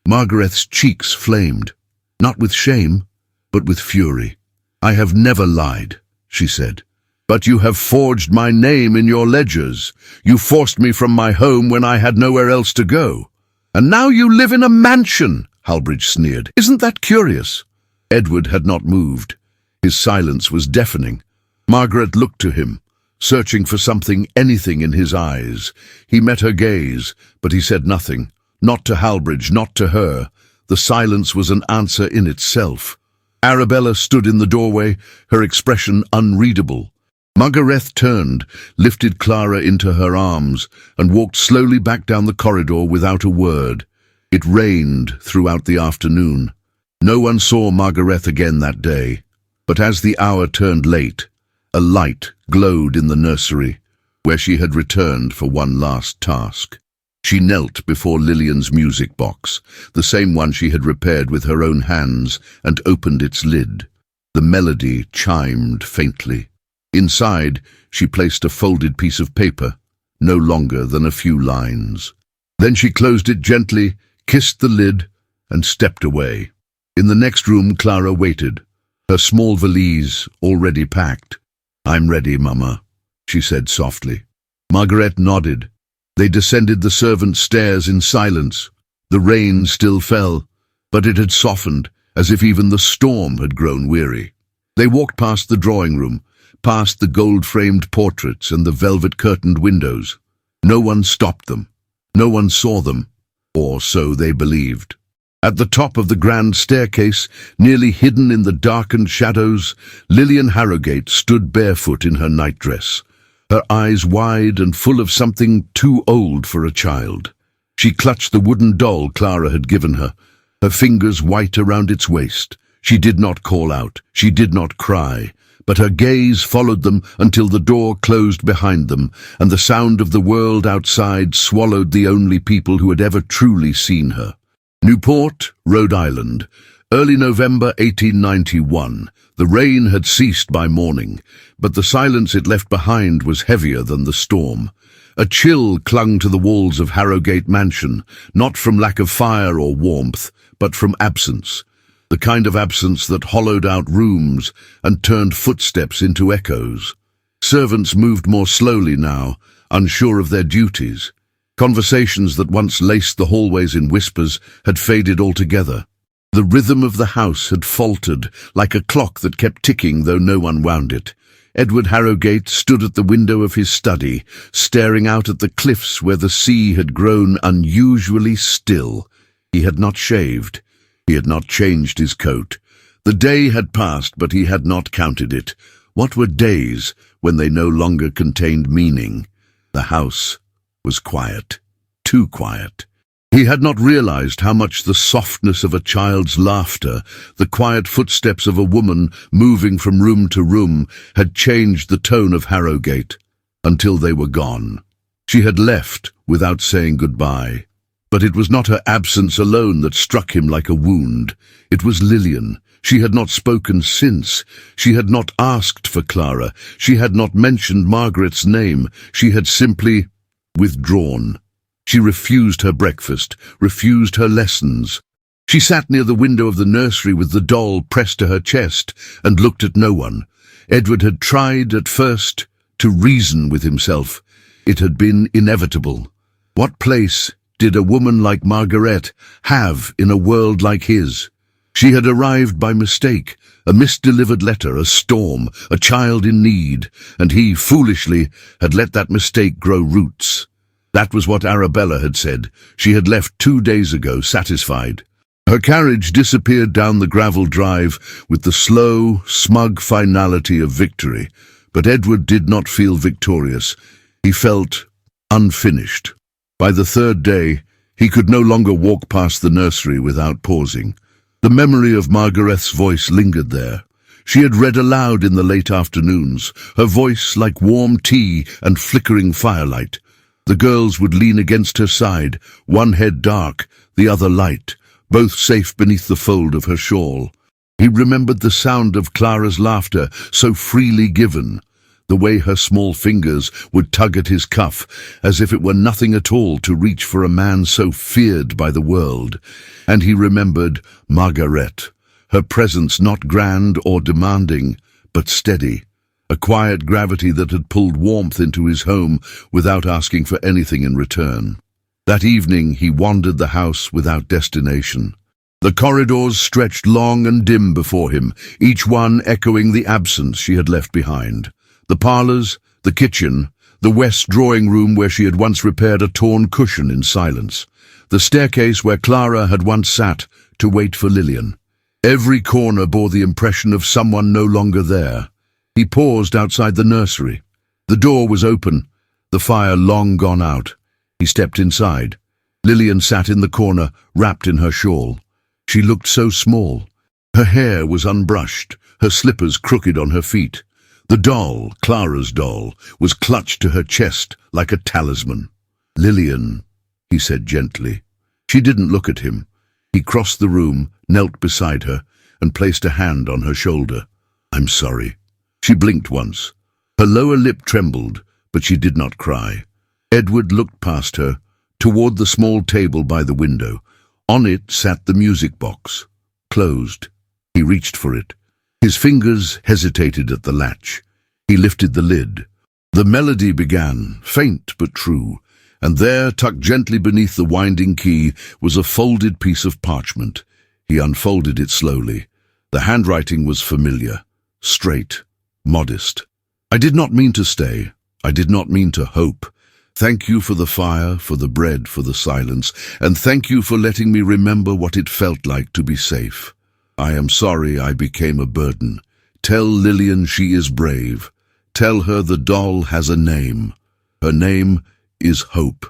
Margaret's cheeks flamed. Not with shame, but with fury. "I have never lied," she said. "But you have forged my name in your ledgers. You forced me from my home when I had nowhere else to go. And now you live in a mansion," Halbridge sneered. "Isn't that curious?" Edward had not moved. His silence was deafening. Margaret looked to him, searching for something, anything in his eyes. He met her gaze, but he said nothing, Not to Halbridge, not to her. The silence was an answer in itself. Arabella stood in the doorway, her expression unreadable. Margaret turned, lifted Clara into her arms, and walked slowly back down the corridor without a word. It rained throughout the afternoon. No one saw Margaret again that day. But as the hour turned late, a light glowed in the nursery, where she had returned for one last task. She knelt before Lillian's music box, the same one she had repaired with her own hands, and opened its lid. The melody chimed faintly. Inside, she placed a folded piece of paper, no longer than a few lines. Then she closed it gently, kissed the lid, and stepped away. In the next room, Clara waited, her small valise already packed. "I'm ready, Mama," she said softly. Margaret nodded. They descended the servants' stairs in silence. The rain still fell, but it had softened, as if even the storm had grown weary. They walked past the drawing room, past the gold-framed portraits and the velvet-curtained windows. No one stopped them. No one saw them, or so they believed. At the top of the grand staircase, nearly hidden in the darkened shadows, Lillian Harrogate stood barefoot in her nightdress, her eyes wide and full of something too old for a child. She clutched the wooden doll Clara had given her, her fingers white around its waist. She did not call out, she did not cry, but her gaze followed them until the door closed behind them, and the sound of the world outside swallowed the only people who had ever truly seen her. Newport, Rhode Island, early November 1891. The rain had ceased by morning, but the silence it left behind was heavier than the storm. A chill clung to the walls of Harrogate Mansion, not from lack of fire or warmth, but from absence. The kind of absence that hollowed out rooms and turned footsteps into echoes. Servants moved more slowly now, unsure of their duties. Conversations that once laced the hallways in whispers had faded altogether. The rhythm of the house had faltered, like a clock that kept ticking though no one wound it. Edward Harrogate stood at the window of his study, staring out at the cliffs where the sea had grown unusually still. He had not shaved. He had not changed his coat. The day had passed, but he had not counted it. What were days when they no longer contained meaning? The house was quiet, too quiet. He had not realized how much the softness of a child's laughter, the quiet footsteps of a woman moving from room to room, had changed the tone of Harrogate, until they were gone. She had left without saying goodbye. But it was not her absence alone that struck him like a wound. It was Lillian. She had not spoken since. She had not asked for Clara. She had not mentioned Margaret's name. She had simply withdrawn. She refused her breakfast, refused her lessons. She sat near the window of the nursery with the doll pressed to her chest and looked at no one. Edward had tried at first to reason with himself. It had been inevitable. What place did a woman like Margaret have in a world like his? She had arrived by mistake, a misdelivered letter, a storm, a child in need, and he, foolishly, had let that mistake grow roots. That was what Arabella had said. She had left 2 days ago, satisfied. Her carriage disappeared down the gravel drive with the slow, smug finality of victory, but Edward did not feel victorious. He felt unfinished. By the third day, he could no longer walk past the nursery without pausing. The memory of Margaret's voice lingered there. She had read aloud in the late afternoons, her voice like warm tea and flickering firelight. The girls would lean against her side, one head dark, the other light, both safe beneath the fold of her shawl. He remembered the sound of Clara's laughter, so freely given, the way her small fingers would tug at his cuff, as if it were nothing at all to reach for a man so feared by the world. And he remembered Margaret, her presence not grand or demanding, but steady, a quiet gravity that had pulled warmth into his home without asking for anything in return. That evening he wandered the house without destination. The corridors stretched long and dim before him, each one echoing the absence she had left behind. The parlours, the kitchen, the west drawing room where she had once repaired a torn cushion in silence. the staircase where Clara had once sat to wait for Lillian. Every corner bore the impression of someone no longer there. He paused outside the nursery. The door was open, the fire long gone out. He stepped inside. Lillian sat in the corner, wrapped in her shawl. She looked so small. Her hair was unbrushed, her slippers crooked on her feet. The doll, Clara's doll, was clutched to her chest like a talisman. "Lillian," he said gently. She didn't look at him. He crossed the room, knelt beside her, and placed a hand on her shoulder. "I'm sorry." She blinked once. Her lower lip trembled, but she did not cry. Edward looked past her, toward the small table by the window. On it sat the music box, closed. He reached for it. His fingers hesitated at the latch. He lifted the lid. The melody began, faint but true, and there, tucked gently beneath the winding key, was a folded piece of parchment. He unfolded it slowly. The handwriting was familiar, straight, modest. "I did not mean to stay. I did not mean to hope. Thank you for the fire, for the bread, for the silence, and thank you for letting me remember what it felt like to be safe. I am sorry I became a burden. Tell Lillian she is brave. Tell her the doll has a name. Her name is Hope.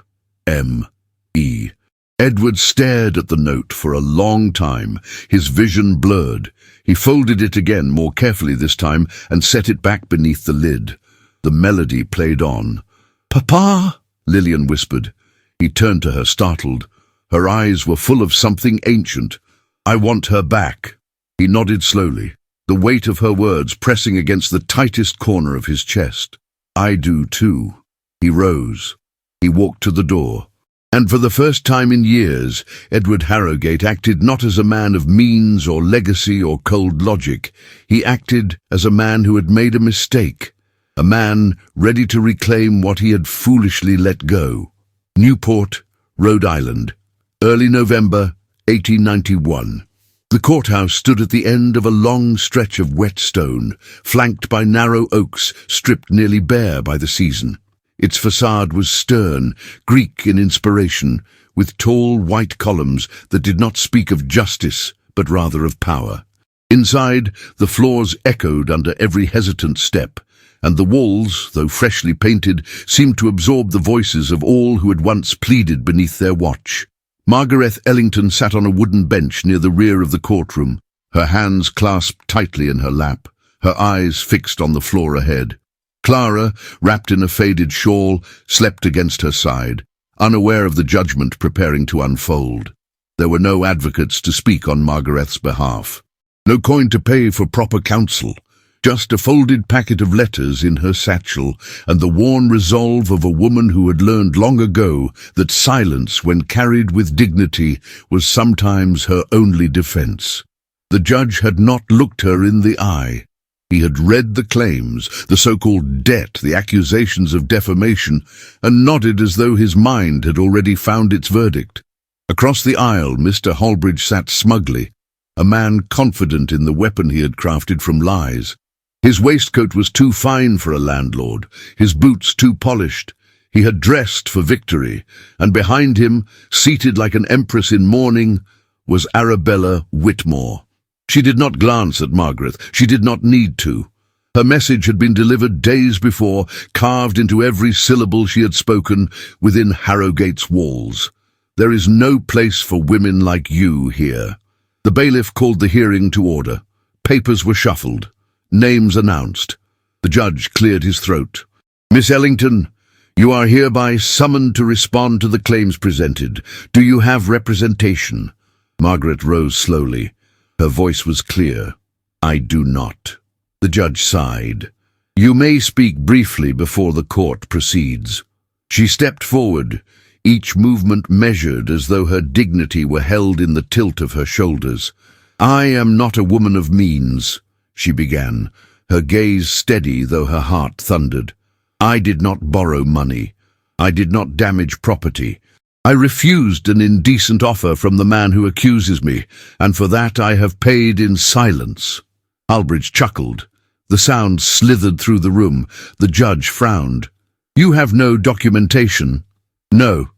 M.E." Edward stared at the note for a long time, his vision blurred. He folded it again, more carefully this time, and set it back beneath the lid. The melody played on. "Papa," Lillian whispered. He turned to her, startled. Her eyes were full of something ancient. "I want her back." He nodded slowly, the weight of her words pressing against the tightest corner of his chest. "I do too." He rose. He walked to the door. And for the first time in years, Edward Harrogate acted not as a man of means or legacy or cold logic. He acted as a man who had made a mistake, a man ready to reclaim what he had foolishly let go. Newport, Rhode Island, early November, 1891. The courthouse stood at the end of a long stretch of wet stone, flanked by narrow oaks stripped nearly bare by the season. Its facade was stern, Greek in inspiration, with tall white columns that did not speak of justice, but rather of power. Inside, the floors echoed under every hesitant step, and the walls, though freshly painted, seemed to absorb the voices of all who had once pleaded beneath their watch. Margaret Ellington sat on a wooden bench near the rear of the courtroom, her hands clasped tightly in her lap, her eyes fixed on the floor ahead. Clara, wrapped in a faded shawl, slept against her side, unaware of the judgment preparing to unfold. There were no advocates to speak on Margaret's behalf. No coin to pay for proper counsel. Just a folded packet of letters in her satchel, and the worn resolve of a woman who had learned long ago that silence, when carried with dignity, was sometimes her only defense. The judge had not looked her in the eye. He had read the claims, the so-called debt, the accusations of defamation, and nodded as though his mind had already found its verdict. Across the aisle, Mr. Holbridge sat smugly, a man confident in the weapon he had crafted from lies. His waistcoat was too fine for a landlord, his boots too polished. He had dressed for victory, and behind him, seated like an empress in mourning, was Arabella Whitmore. She did not glance at Margaret. She did not need to. Her message had been delivered days before, carved into every syllable she had spoken within Harrogate's walls. "There is no place for women like you here." The bailiff called the hearing to order. Papers were shuffled. Names announced. The judge cleared his throat. "Miss Ellington, you are hereby summoned to respond to the claims presented. Do you have representation?" Margaret rose slowly. Her voice was clear. "I do not." The judge sighed. "You may speak briefly before the court proceeds." She stepped forward, each movement measured as though her dignity were held in the tilt of her shoulders. "I am not a woman of means," she began, her gaze steady though her heart thundered. "I did not borrow money. I did not damage property. I refused an indecent offer from the man who accuses me, and for that I have paid in silence." Holbridge chuckled. The sound slithered through the room. The judge frowned. "You have no documentation?" "No,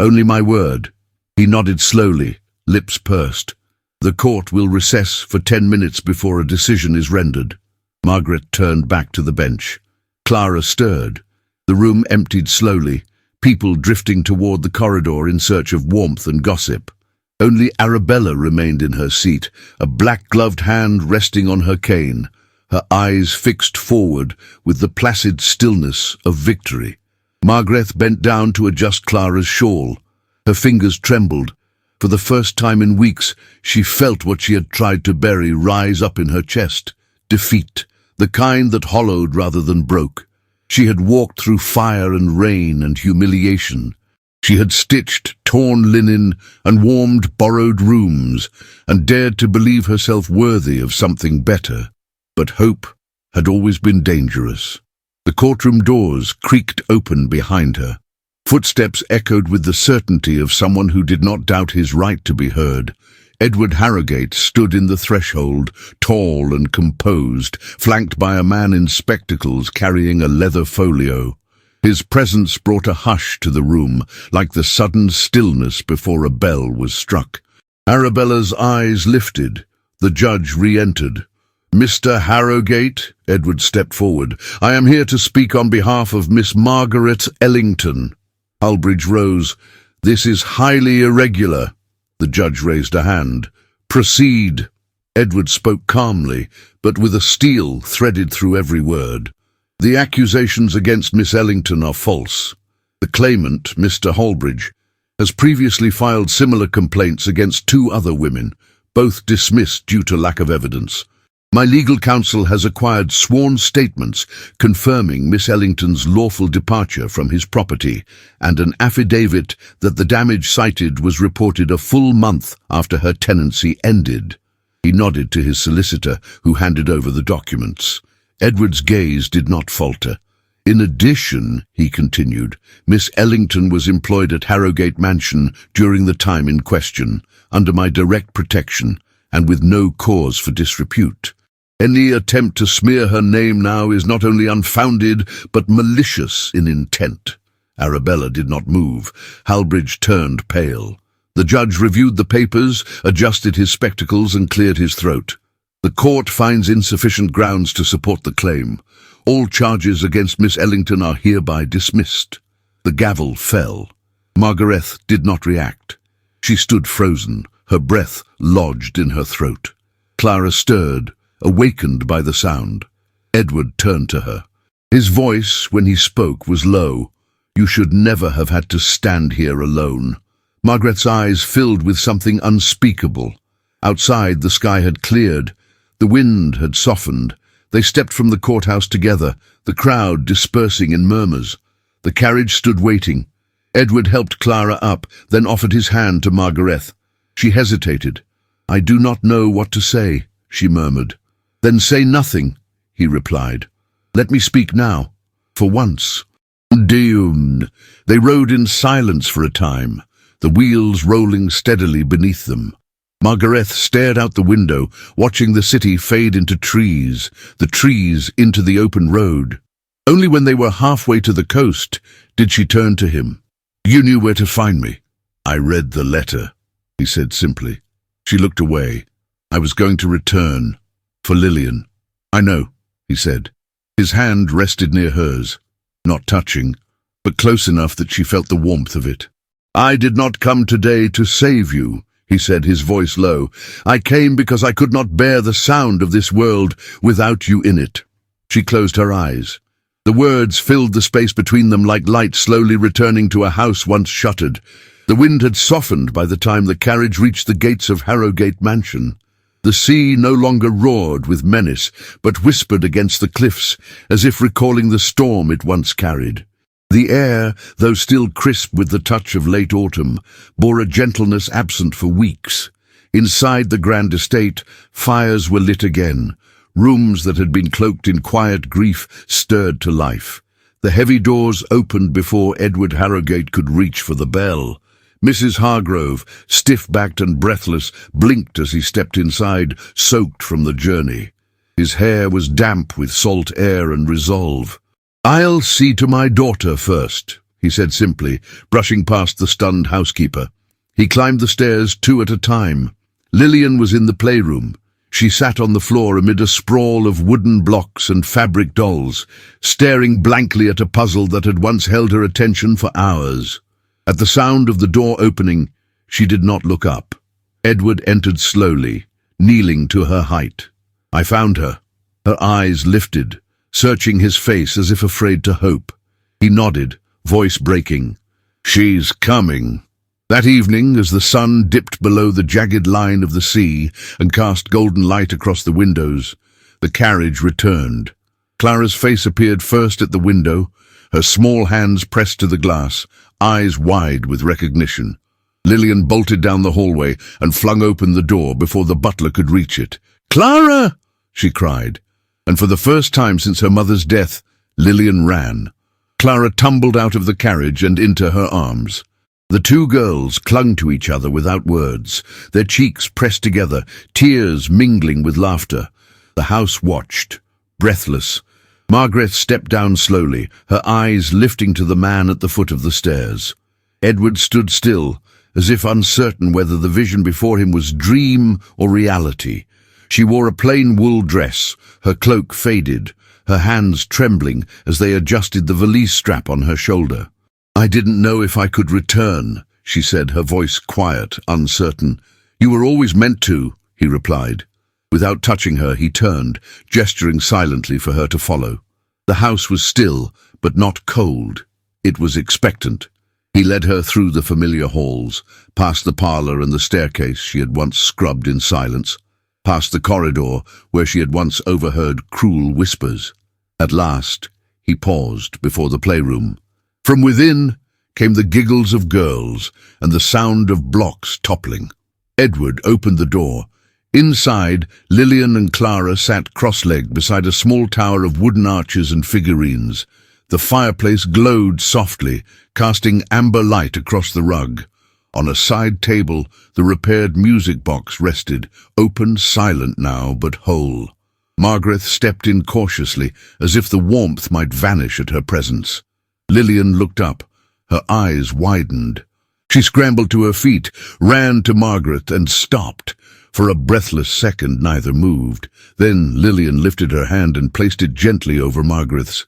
only my word." He nodded slowly, lips pursed. "The court will recess for 10 minutes before a decision is rendered." Margaret turned back to the bench. Clara stirred. The room emptied slowly, people drifting toward the corridor in search of warmth and gossip. Only Arabella remained in her seat, a black-gloved hand resting on her cane, her eyes fixed forward with the placid stillness of victory. Margaret bent down to adjust Clara's shawl. Her fingers trembled. For the first time in weeks, she felt what she had tried to bury rise up in her chest. Defeat, the kind that hollowed rather than broke. She had walked through fire and rain and humiliation. She had stitched torn linen and warmed borrowed rooms, and dared to believe herself worthy of something better. But hope had always been dangerous. The courtroom doors creaked open behind her. Footsteps echoed with the certainty of someone who did not doubt his right to be heard. Edward Harrogate stood in the threshold, tall and composed, flanked by a man in spectacles carrying a leather folio. His presence brought a hush to the room, like the sudden stillness before a bell was struck. Arabella's eyes lifted. The judge re-entered. "Mr. Harrogate," Edward stepped forward, "I am here to speak on behalf of Miss Margaret Ellington." Hulbridge rose. "This is highly irregular." The judge raised a hand. "Proceed." Edward spoke calmly, but with a steel threaded through every word. "The accusations against Miss Ellington are false. The claimant, Mr. Hulbridge, has previously filed similar complaints against 2 other women, both dismissed due to lack of evidence. My legal counsel has acquired sworn statements confirming Miss Ellington's lawful departure from his property, and an affidavit that the damage cited was reported a full month after her tenancy ended." He nodded to his solicitor, who handed over the documents. Edward's gaze did not falter. "In addition," he continued, "Miss Ellington was employed at Harrogate Mansion during the time in question, under my direct protection, and with no cause for disrepute. Any attempt to smear her name now is not only unfounded, but malicious in intent." Arabella did not move. Hulbridge turned pale. The judge reviewed the papers, adjusted his spectacles, and cleared his throat. "The court finds insufficient grounds to support the claim. All charges against Miss Ellington are hereby dismissed." The gavel fell. Margaret did not react. She stood frozen, her breath lodged in her throat. Clara stirred, awakened by the sound. Edward turned to her. His voice, when he spoke, was low. "You should never have had to stand here alone." Margaret's eyes filled with something unspeakable. Outside, the sky had cleared. The wind had softened. They stepped from the courthouse together, the crowd dispersing in murmurs. The carriage stood waiting. Edward helped Clara up, then offered his hand to Margaret. She hesitated. "I do not know what to say," she murmured. "Then say nothing," he replied. "Let me speak now, for once." Deum. They rode in silence for a time, the wheels rolling steadily beneath them. Margaret stared out the window, watching the city fade into trees, the trees into the open road. Only when they were halfway to the coast did she turn to him. "You knew where to find me." "I read the letter," he said simply. She looked away. "I was going to return. For Lillian." "I know," he said. His hand rested near hers, not touching, but close enough that she felt the warmth of it. "I did not come today to save you," he said, his voice low. "I came because I could not bear the sound of this world without you in it." She closed her eyes. The words filled the space between them like light slowly returning to a house once shuttered. The wind had softened by the time the carriage reached the gates of Harrogate Mansion. The sea no longer roared with menace, but whispered against the cliffs, as if recalling the storm it once carried. The air, though still crisp with the touch of late autumn, bore a gentleness absent for weeks. Inside the grand estate, fires were lit again. Rooms that had been cloaked in quiet grief stirred to life. The heavy doors opened before Edward Harrogate could reach for the bell. Mrs. Hargrove, stiff-backed and breathless, blinked as he stepped inside, soaked from the journey. His hair was damp with salt air and resolve. "I'll see to my daughter first," he said simply, brushing past the stunned housekeeper. He climbed the stairs 2 at a time. Lillian was in the playroom. She sat on the floor amid a sprawl of wooden blocks and fabric dolls, staring blankly at a puzzle that had once held her attention for hours. At the sound of the door opening, she did not look up. Edward entered slowly, kneeling to her height. "I found her." Her eyes lifted, searching his face as if afraid to hope. He nodded, voice breaking. "She's coming." That evening, as the sun dipped below the jagged line of the sea and cast golden light across the windows, the carriage returned. Clara's face appeared first at the window, her small hands pressed to the glass, eyes wide with recognition. Lillian bolted down the hallway and flung open the door before the butler could reach it. "Clara!" she cried, and for the first time since her mother's death, Lillian ran. Clara tumbled out of the carriage and into her arms. The two girls clung to each other without words, their cheeks pressed together, tears mingling with laughter. The house watched, breathless. Margaret stepped down slowly, her eyes lifting to the man at the foot of the stairs. Edward stood still, as if uncertain whether the vision before him was dream or reality. She wore a plain wool dress, her cloak faded, her hands trembling as they adjusted the valise strap on her shoulder. "I didn't know if I could return," she said, her voice quiet, uncertain. "You were always meant to," he replied. Without touching her, he turned, gesturing silently for her to follow. The house was still, but not cold. It was expectant. He led her through the familiar halls, past the parlour and the staircase she had once scrubbed in silence, past the corridor where she had once overheard cruel whispers. At last, he paused before the playroom. From within came the giggles of girls and the sound of blocks toppling. Edward opened the door. Inside, Lillian and Clara sat cross-legged beside a small tower of wooden arches and figurines. The fireplace glowed softly, casting amber light across the rug. On a side table, the repaired music box rested, open, silent now, but whole. Margaret stepped in cautiously, as if the warmth might vanish at her presence. Lillian looked up, her eyes widened. She scrambled to her feet, ran to Margaret, and stopped. For a breathless second, neither moved. Then Lillian lifted her hand and placed it gently over Margaret's.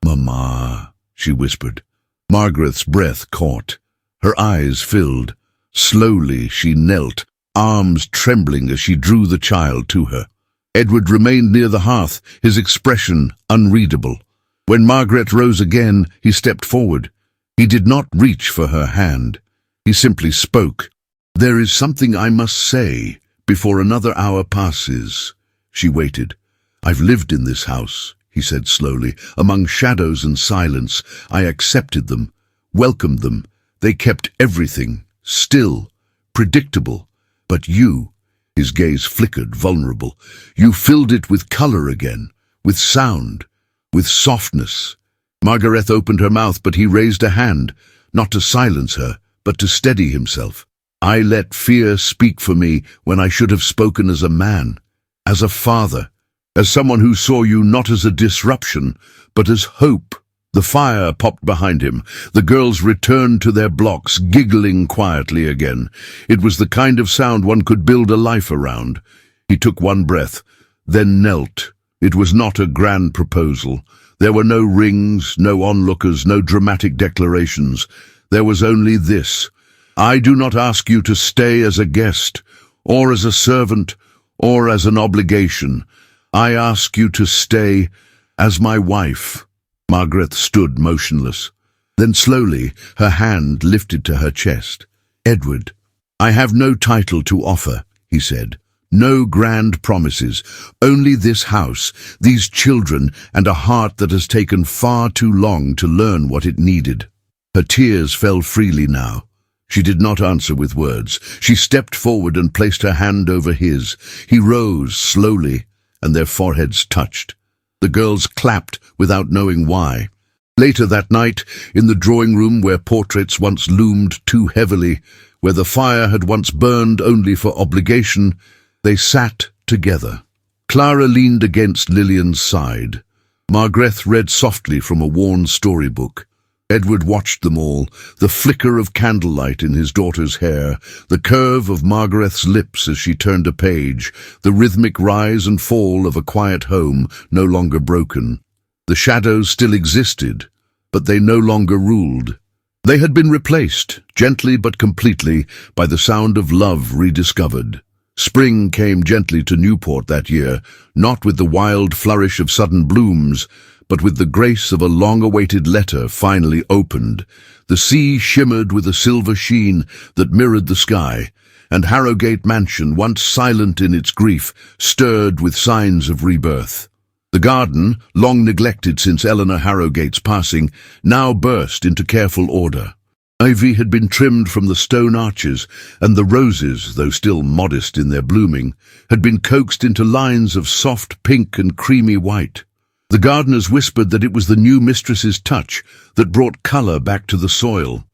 "Mamma," she whispered. Margaret's breath caught. Her eyes filled. Slowly she knelt, arms trembling as she drew the child to her. Edward remained near the hearth, his expression unreadable. When Margaret rose again, he stepped forward. He did not reach for her hand. He simply spoke. "There is something I must say before another hour passes." She waited. "I've lived in this house," he said slowly, "among shadows and silence. I accepted them, welcomed them. They kept everything, still, predictable. But you," his gaze flickered, vulnerable, "you filled it with color again, with sound, with softness." Margaret opened her mouth, but he raised a hand, not to silence her, but to steady himself. "I let fear speak for me when I should have spoken as a man, as a father, as someone who saw you not as a disruption, but as hope." The fire popped behind him. The girls returned to their blocks, giggling quietly again. It was the kind of sound one could build a life around. He took one breath, then knelt. It was not a grand proposal. There were no rings, no onlookers, no dramatic declarations. There was only this: "I do not ask you to stay as a guest, or as a servant, or as an obligation. I ask you to stay as my wife." Margaret stood motionless. Then slowly, her hand lifted to her chest. "Edward, I have no title to offer," he said. "No grand promises, only this house, these children, and a heart that has taken far too long to learn what it needed." Her tears fell freely now. She did not answer with words. She stepped forward and placed her hand over his. He rose slowly, and their foreheads touched. The girls clapped without knowing why. Later that night, in the drawing room where portraits once loomed too heavily, where the fire had once burned only for obligation, they sat together. Clara leaned against Lillian's side. Margaret read softly from a worn storybook. Edward watched them all, the flicker of candlelight in his daughter's hair, the curve of Margaret's lips as she turned a page, the rhythmic rise and fall of a quiet home no longer broken. The shadows still existed, but they no longer ruled. They had been replaced, gently but completely, by the sound of love rediscovered. Spring came gently to Newport that year, not with the wild flourish of sudden blooms, but with the grace of a long-awaited letter finally opened. The sea shimmered with a silver sheen that mirrored the sky, and Harrogate Mansion, once silent in its grief, stirred with signs of rebirth. The garden, long neglected since Eleanor Harrogate's passing, now burst into careful order. Ivy had been trimmed from the stone arches, and the roses, though still modest in their blooming, had been coaxed into lines of soft pink and creamy white. The gardeners whispered that it was the new mistress's touch that brought colour back to the soil.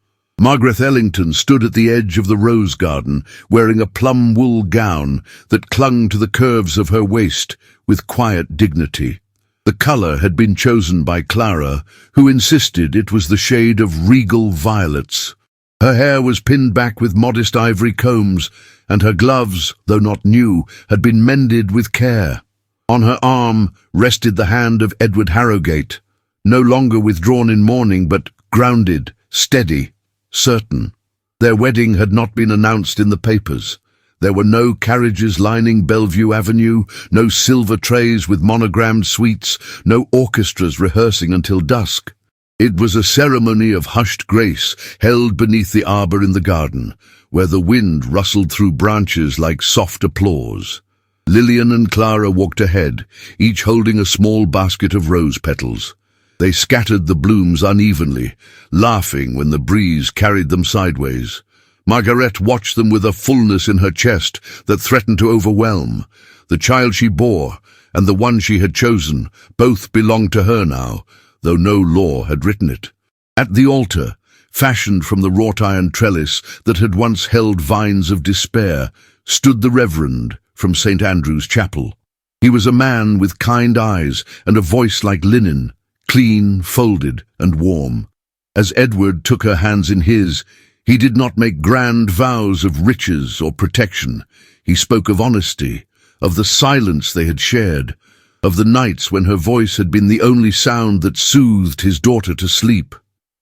Margaret Ellington stood at the edge of the rose garden, wearing a plum wool gown that clung to the curves of her waist with quiet dignity. The colour had been chosen by Clara, who insisted it was the shade of regal violets. Her hair was pinned back with modest ivory combs, and her gloves, though not new, had been mended with care. On her arm rested the hand of Edward Harrogate, no longer withdrawn in mourning, but grounded, steady, certain. Their wedding had not been announced in the papers. There were no carriages lining Bellevue Avenue, no silver trays with monogrammed sweets, no orchestras rehearsing until dusk. It was a ceremony of hushed grace held beneath the arbour in the garden, where the wind rustled through branches like soft applause. Lillian and Clara walked ahead, each holding a small basket of rose petals. They scattered the blooms unevenly, laughing when the breeze carried them sideways. Margaret watched them with a fullness in her chest that threatened to overwhelm. The child she bore and the one she had chosen both belonged to her now, though no law had written it. At the altar, fashioned from the wrought-iron trellis that had once held vines of despair, stood the Reverend from St. Andrew's Chapel. He was a man with kind eyes and a voice like linen, clean, folded, and warm. As Edward took her hands in his, he did not make grand vows of riches or protection. He spoke of honesty, of the silence they had shared, of the nights when her voice had been the only sound that soothed his daughter to sleep.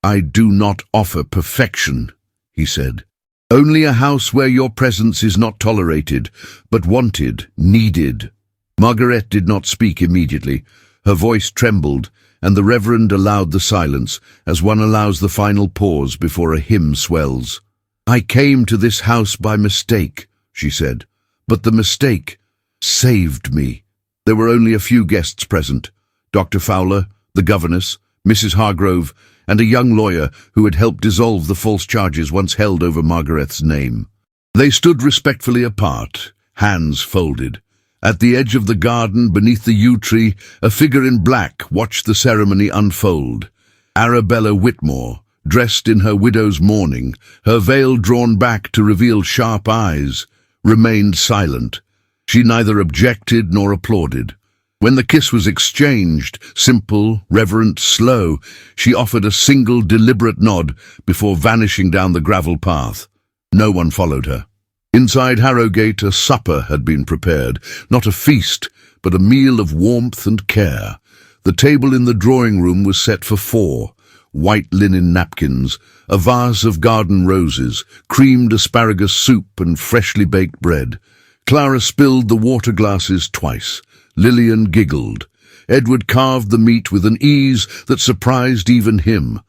"I do not offer perfection," he said. "Only a house where your presence is not tolerated, but wanted, needed." Margaret did not speak immediately. Her voice trembled, and the Reverend allowed the silence, as one allows the final pause before a hymn swells. "I came to this house by mistake," she said, "but the mistake saved me." There were only a few guests present: Dr. Fowler, the governess, Mrs. Hargrove, and a young lawyer who had helped dissolve the false charges once held over Margaret's name. They stood respectfully apart, hands folded. At the edge of the garden, beneath the yew tree, a figure in black watched the ceremony unfold. Arabella Whitmore, dressed in her widow's mourning, her veil drawn back to reveal sharp eyes, remained silent. She neither objected nor applauded. When the kiss was exchanged, simple, reverent, slow, she offered a single deliberate nod before vanishing down the gravel path. No one followed her. Inside Harrogate, a supper had been prepared, not a feast, but a meal of warmth and care. The table in the drawing-room was set for 4, white linen napkins, a vase of garden roses, creamed asparagus soup and freshly baked bread. Clara spilled the water glasses twice. Lillian giggled. Edward carved the meat with an ease that surprised even him.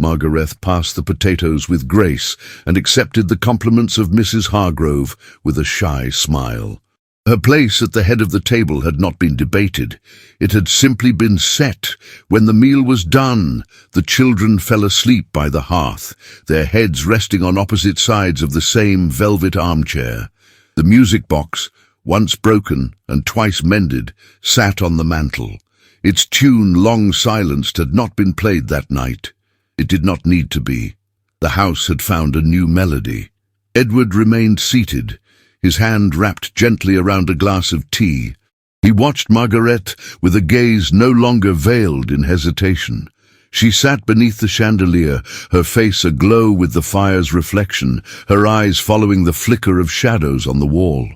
Margaret passed the potatoes with grace and accepted the compliments of Mrs. Hargrove with a shy smile. Her place at the head of the table had not been debated. It had simply been set. When the meal was done, the children fell asleep by the hearth, their heads resting on opposite sides of the same velvet armchair. The music box, once broken and twice mended, sat on the mantel. Its tune, long silenced, had not been played that night. It did not need to be. The house had found a new melody. Edward remained seated, his hand wrapped gently around a glass of tea. He watched Margaret with a gaze no longer veiled in hesitation. She sat beneath the chandelier, her face aglow with the fire's reflection, her eyes following the flicker of shadows on the wall.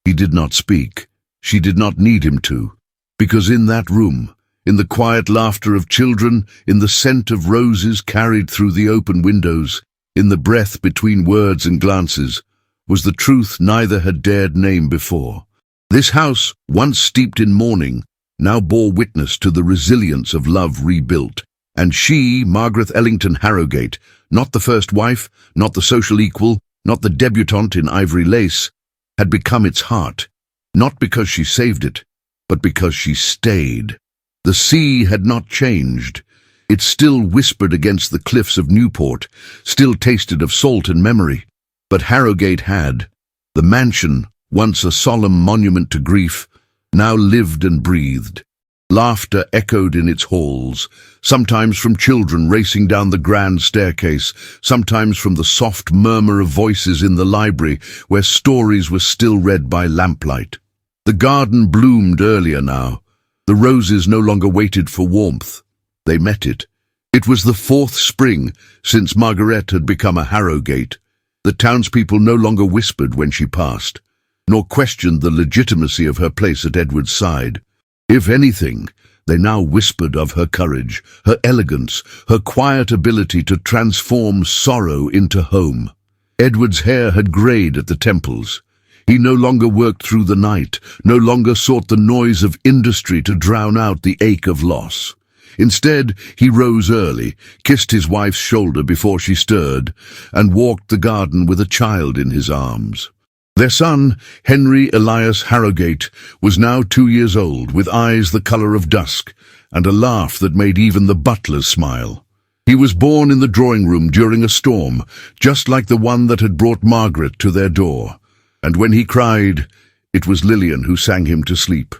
He did not speak. She did not need him to, because in that room, in the quiet laughter of children, in the scent of roses carried through the open windows, in the breath between words and glances, was the truth neither had dared name before. This house, once steeped in mourning, now bore witness to the resilience of love rebuilt. And she, Margaret Ellington Harrogate, not the first wife, not the social equal, not the debutante in ivory lace, had become its heart, not because she saved it, but because she stayed. The sea had not changed. It still whispered against the cliffs of Newport, still tasted of salt and memory. But Harrogate had. The mansion, once a solemn monument to grief, now lived and breathed. Laughter echoed in its halls, sometimes from children racing down the grand staircase, sometimes from the soft murmur of voices in the library where stories were still read by lamplight. The garden bloomed earlier now. The roses no longer waited for warmth. They met it. It was the fourth spring since Margaret had become a Harrogate. The townspeople no longer whispered when she passed, nor questioned the legitimacy of her place at Edward's side. If anything, they now whispered of her courage, her elegance, her quiet ability to transform sorrow into home. Edward's hair had greyed at the temples. He no longer worked through the night, no longer sought the noise of industry to drown out the ache of loss. Instead, he rose early, kissed his wife's shoulder before she stirred, and walked the garden with a child in his arms. Their son, Henry Elias Harrogate, was now 2 years old, with eyes the colour of dusk, and a laugh that made even the butlers smile. He was born in the drawing-room during a storm, just like the one that had brought Margaret to their door. And when he cried, it was Lillian who sang him to sleep.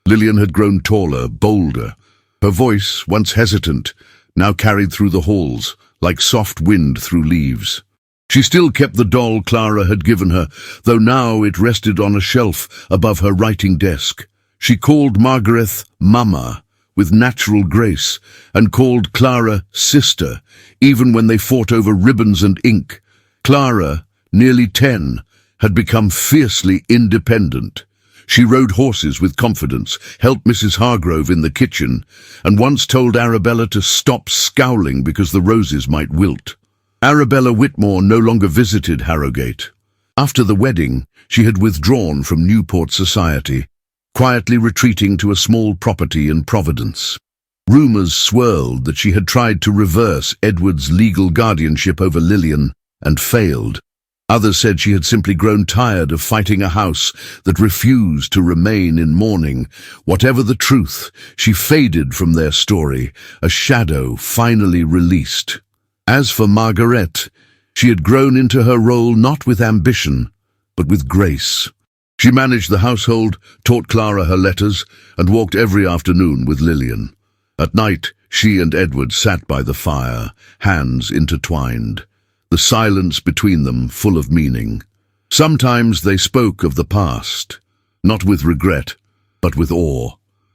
Lillian had grown taller, bolder. Her voice, once hesitant, now carried through the halls, like soft wind through leaves. She still kept the doll Clara had given her, though now it rested on a shelf above her writing desk. She called Margaret Mama with natural grace, and called Clara Sister, even when they fought over ribbons and ink. Clara, nearly 10, had become fiercely independent. She rode horses with confidence, helped Mrs. Hargrove in the kitchen, and once told Arabella to stop scowling because the roses might wilt. Arabella Whitmore no longer visited Harrogate. After the wedding, she had withdrawn from Newport society, quietly retreating to a small property in Providence. Rumours swirled that she had tried to reverse Edward's legal guardianship over Lillian and failed. Others said she had simply grown tired of fighting a house that refused to remain in mourning. Whatever the truth, she faded from their story, a shadow finally released. As for Margaret, she had grown into her role not with ambition, but with grace. She managed the household, taught Clara her letters, and walked every afternoon with Lillian. At night, she and Edward sat by the fire, hands intertwined, the silence between them full of meaning. Sometimes they spoke of the past, not with regret, but with awe.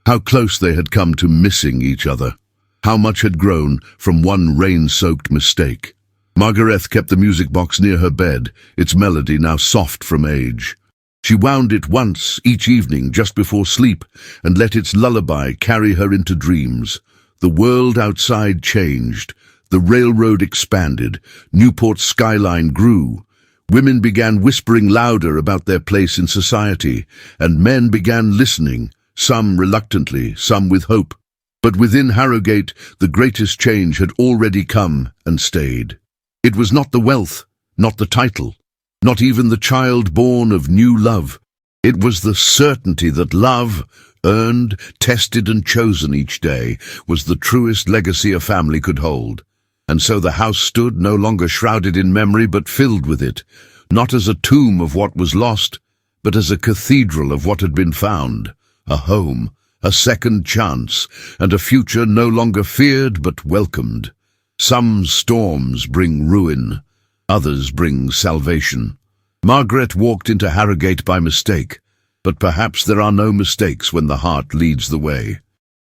How close they had come to missing each other. How much had grown from one rain-soaked mistake. Margaret kept the music box near her bed, its melody now soft from age. She wound it once each evening just before sleep and let its lullaby carry her into dreams. The world outside changed. The railroad expanded. Newport's skyline grew. Women began whispering louder about their place in society, and men began listening, some reluctantly, some with hope. But within Harrogate, the greatest change had already come and stayed. It was not the wealth, not the title, not even the child born of new love. It was the certainty that love, earned, tested and chosen each day, was the truest legacy a family could hold. And so the house stood no longer shrouded in memory but filled with it, not as a tomb of what was lost, but as a cathedral of what had been found, a home, a second chance, and a future no longer feared but welcomed. Some storms bring ruin, others bring salvation. Margaret walked into Harrogate by mistake, but perhaps there are no mistakes when the heart leads the way.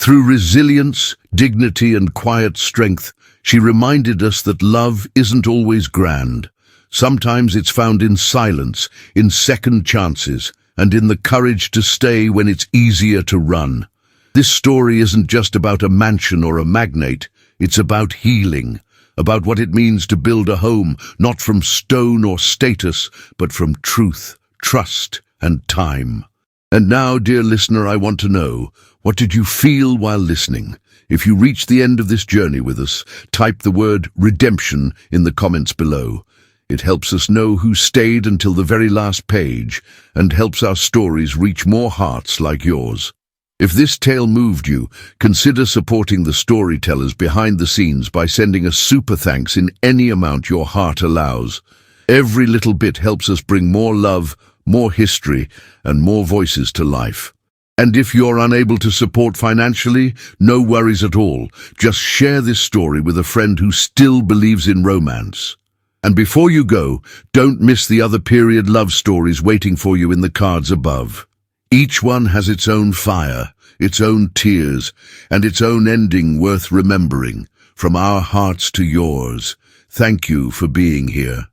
Through resilience, dignity, and quiet strength, she reminded us that love isn't always grand. Sometimes it's found in silence, in second chances, and in the courage to stay when it's easier to run. This story isn't just about a mansion or a magnate, it's about healing, about what it means to build a home, not from stone or status, but from truth, trust, and time. And now, dear listener, I want to know, what did you feel while listening? If you reach the end of this journey with us, type the word redemption in the comments below. It helps us know who stayed until the very last page and helps our stories reach more hearts like yours. If this tale moved you, consider supporting the storytellers behind the scenes by sending a super thanks in any amount your heart allows. Every little bit helps us bring more love, more history, and more voices to life. And if you're unable to support financially, no worries at all. Just share this story with a friend who still believes in romance. And before you go, don't miss the other period love stories waiting for you in the cards above. Each one has its own fire, its own tears, and its own ending worth remembering. From our hearts to yours, thank you for being here.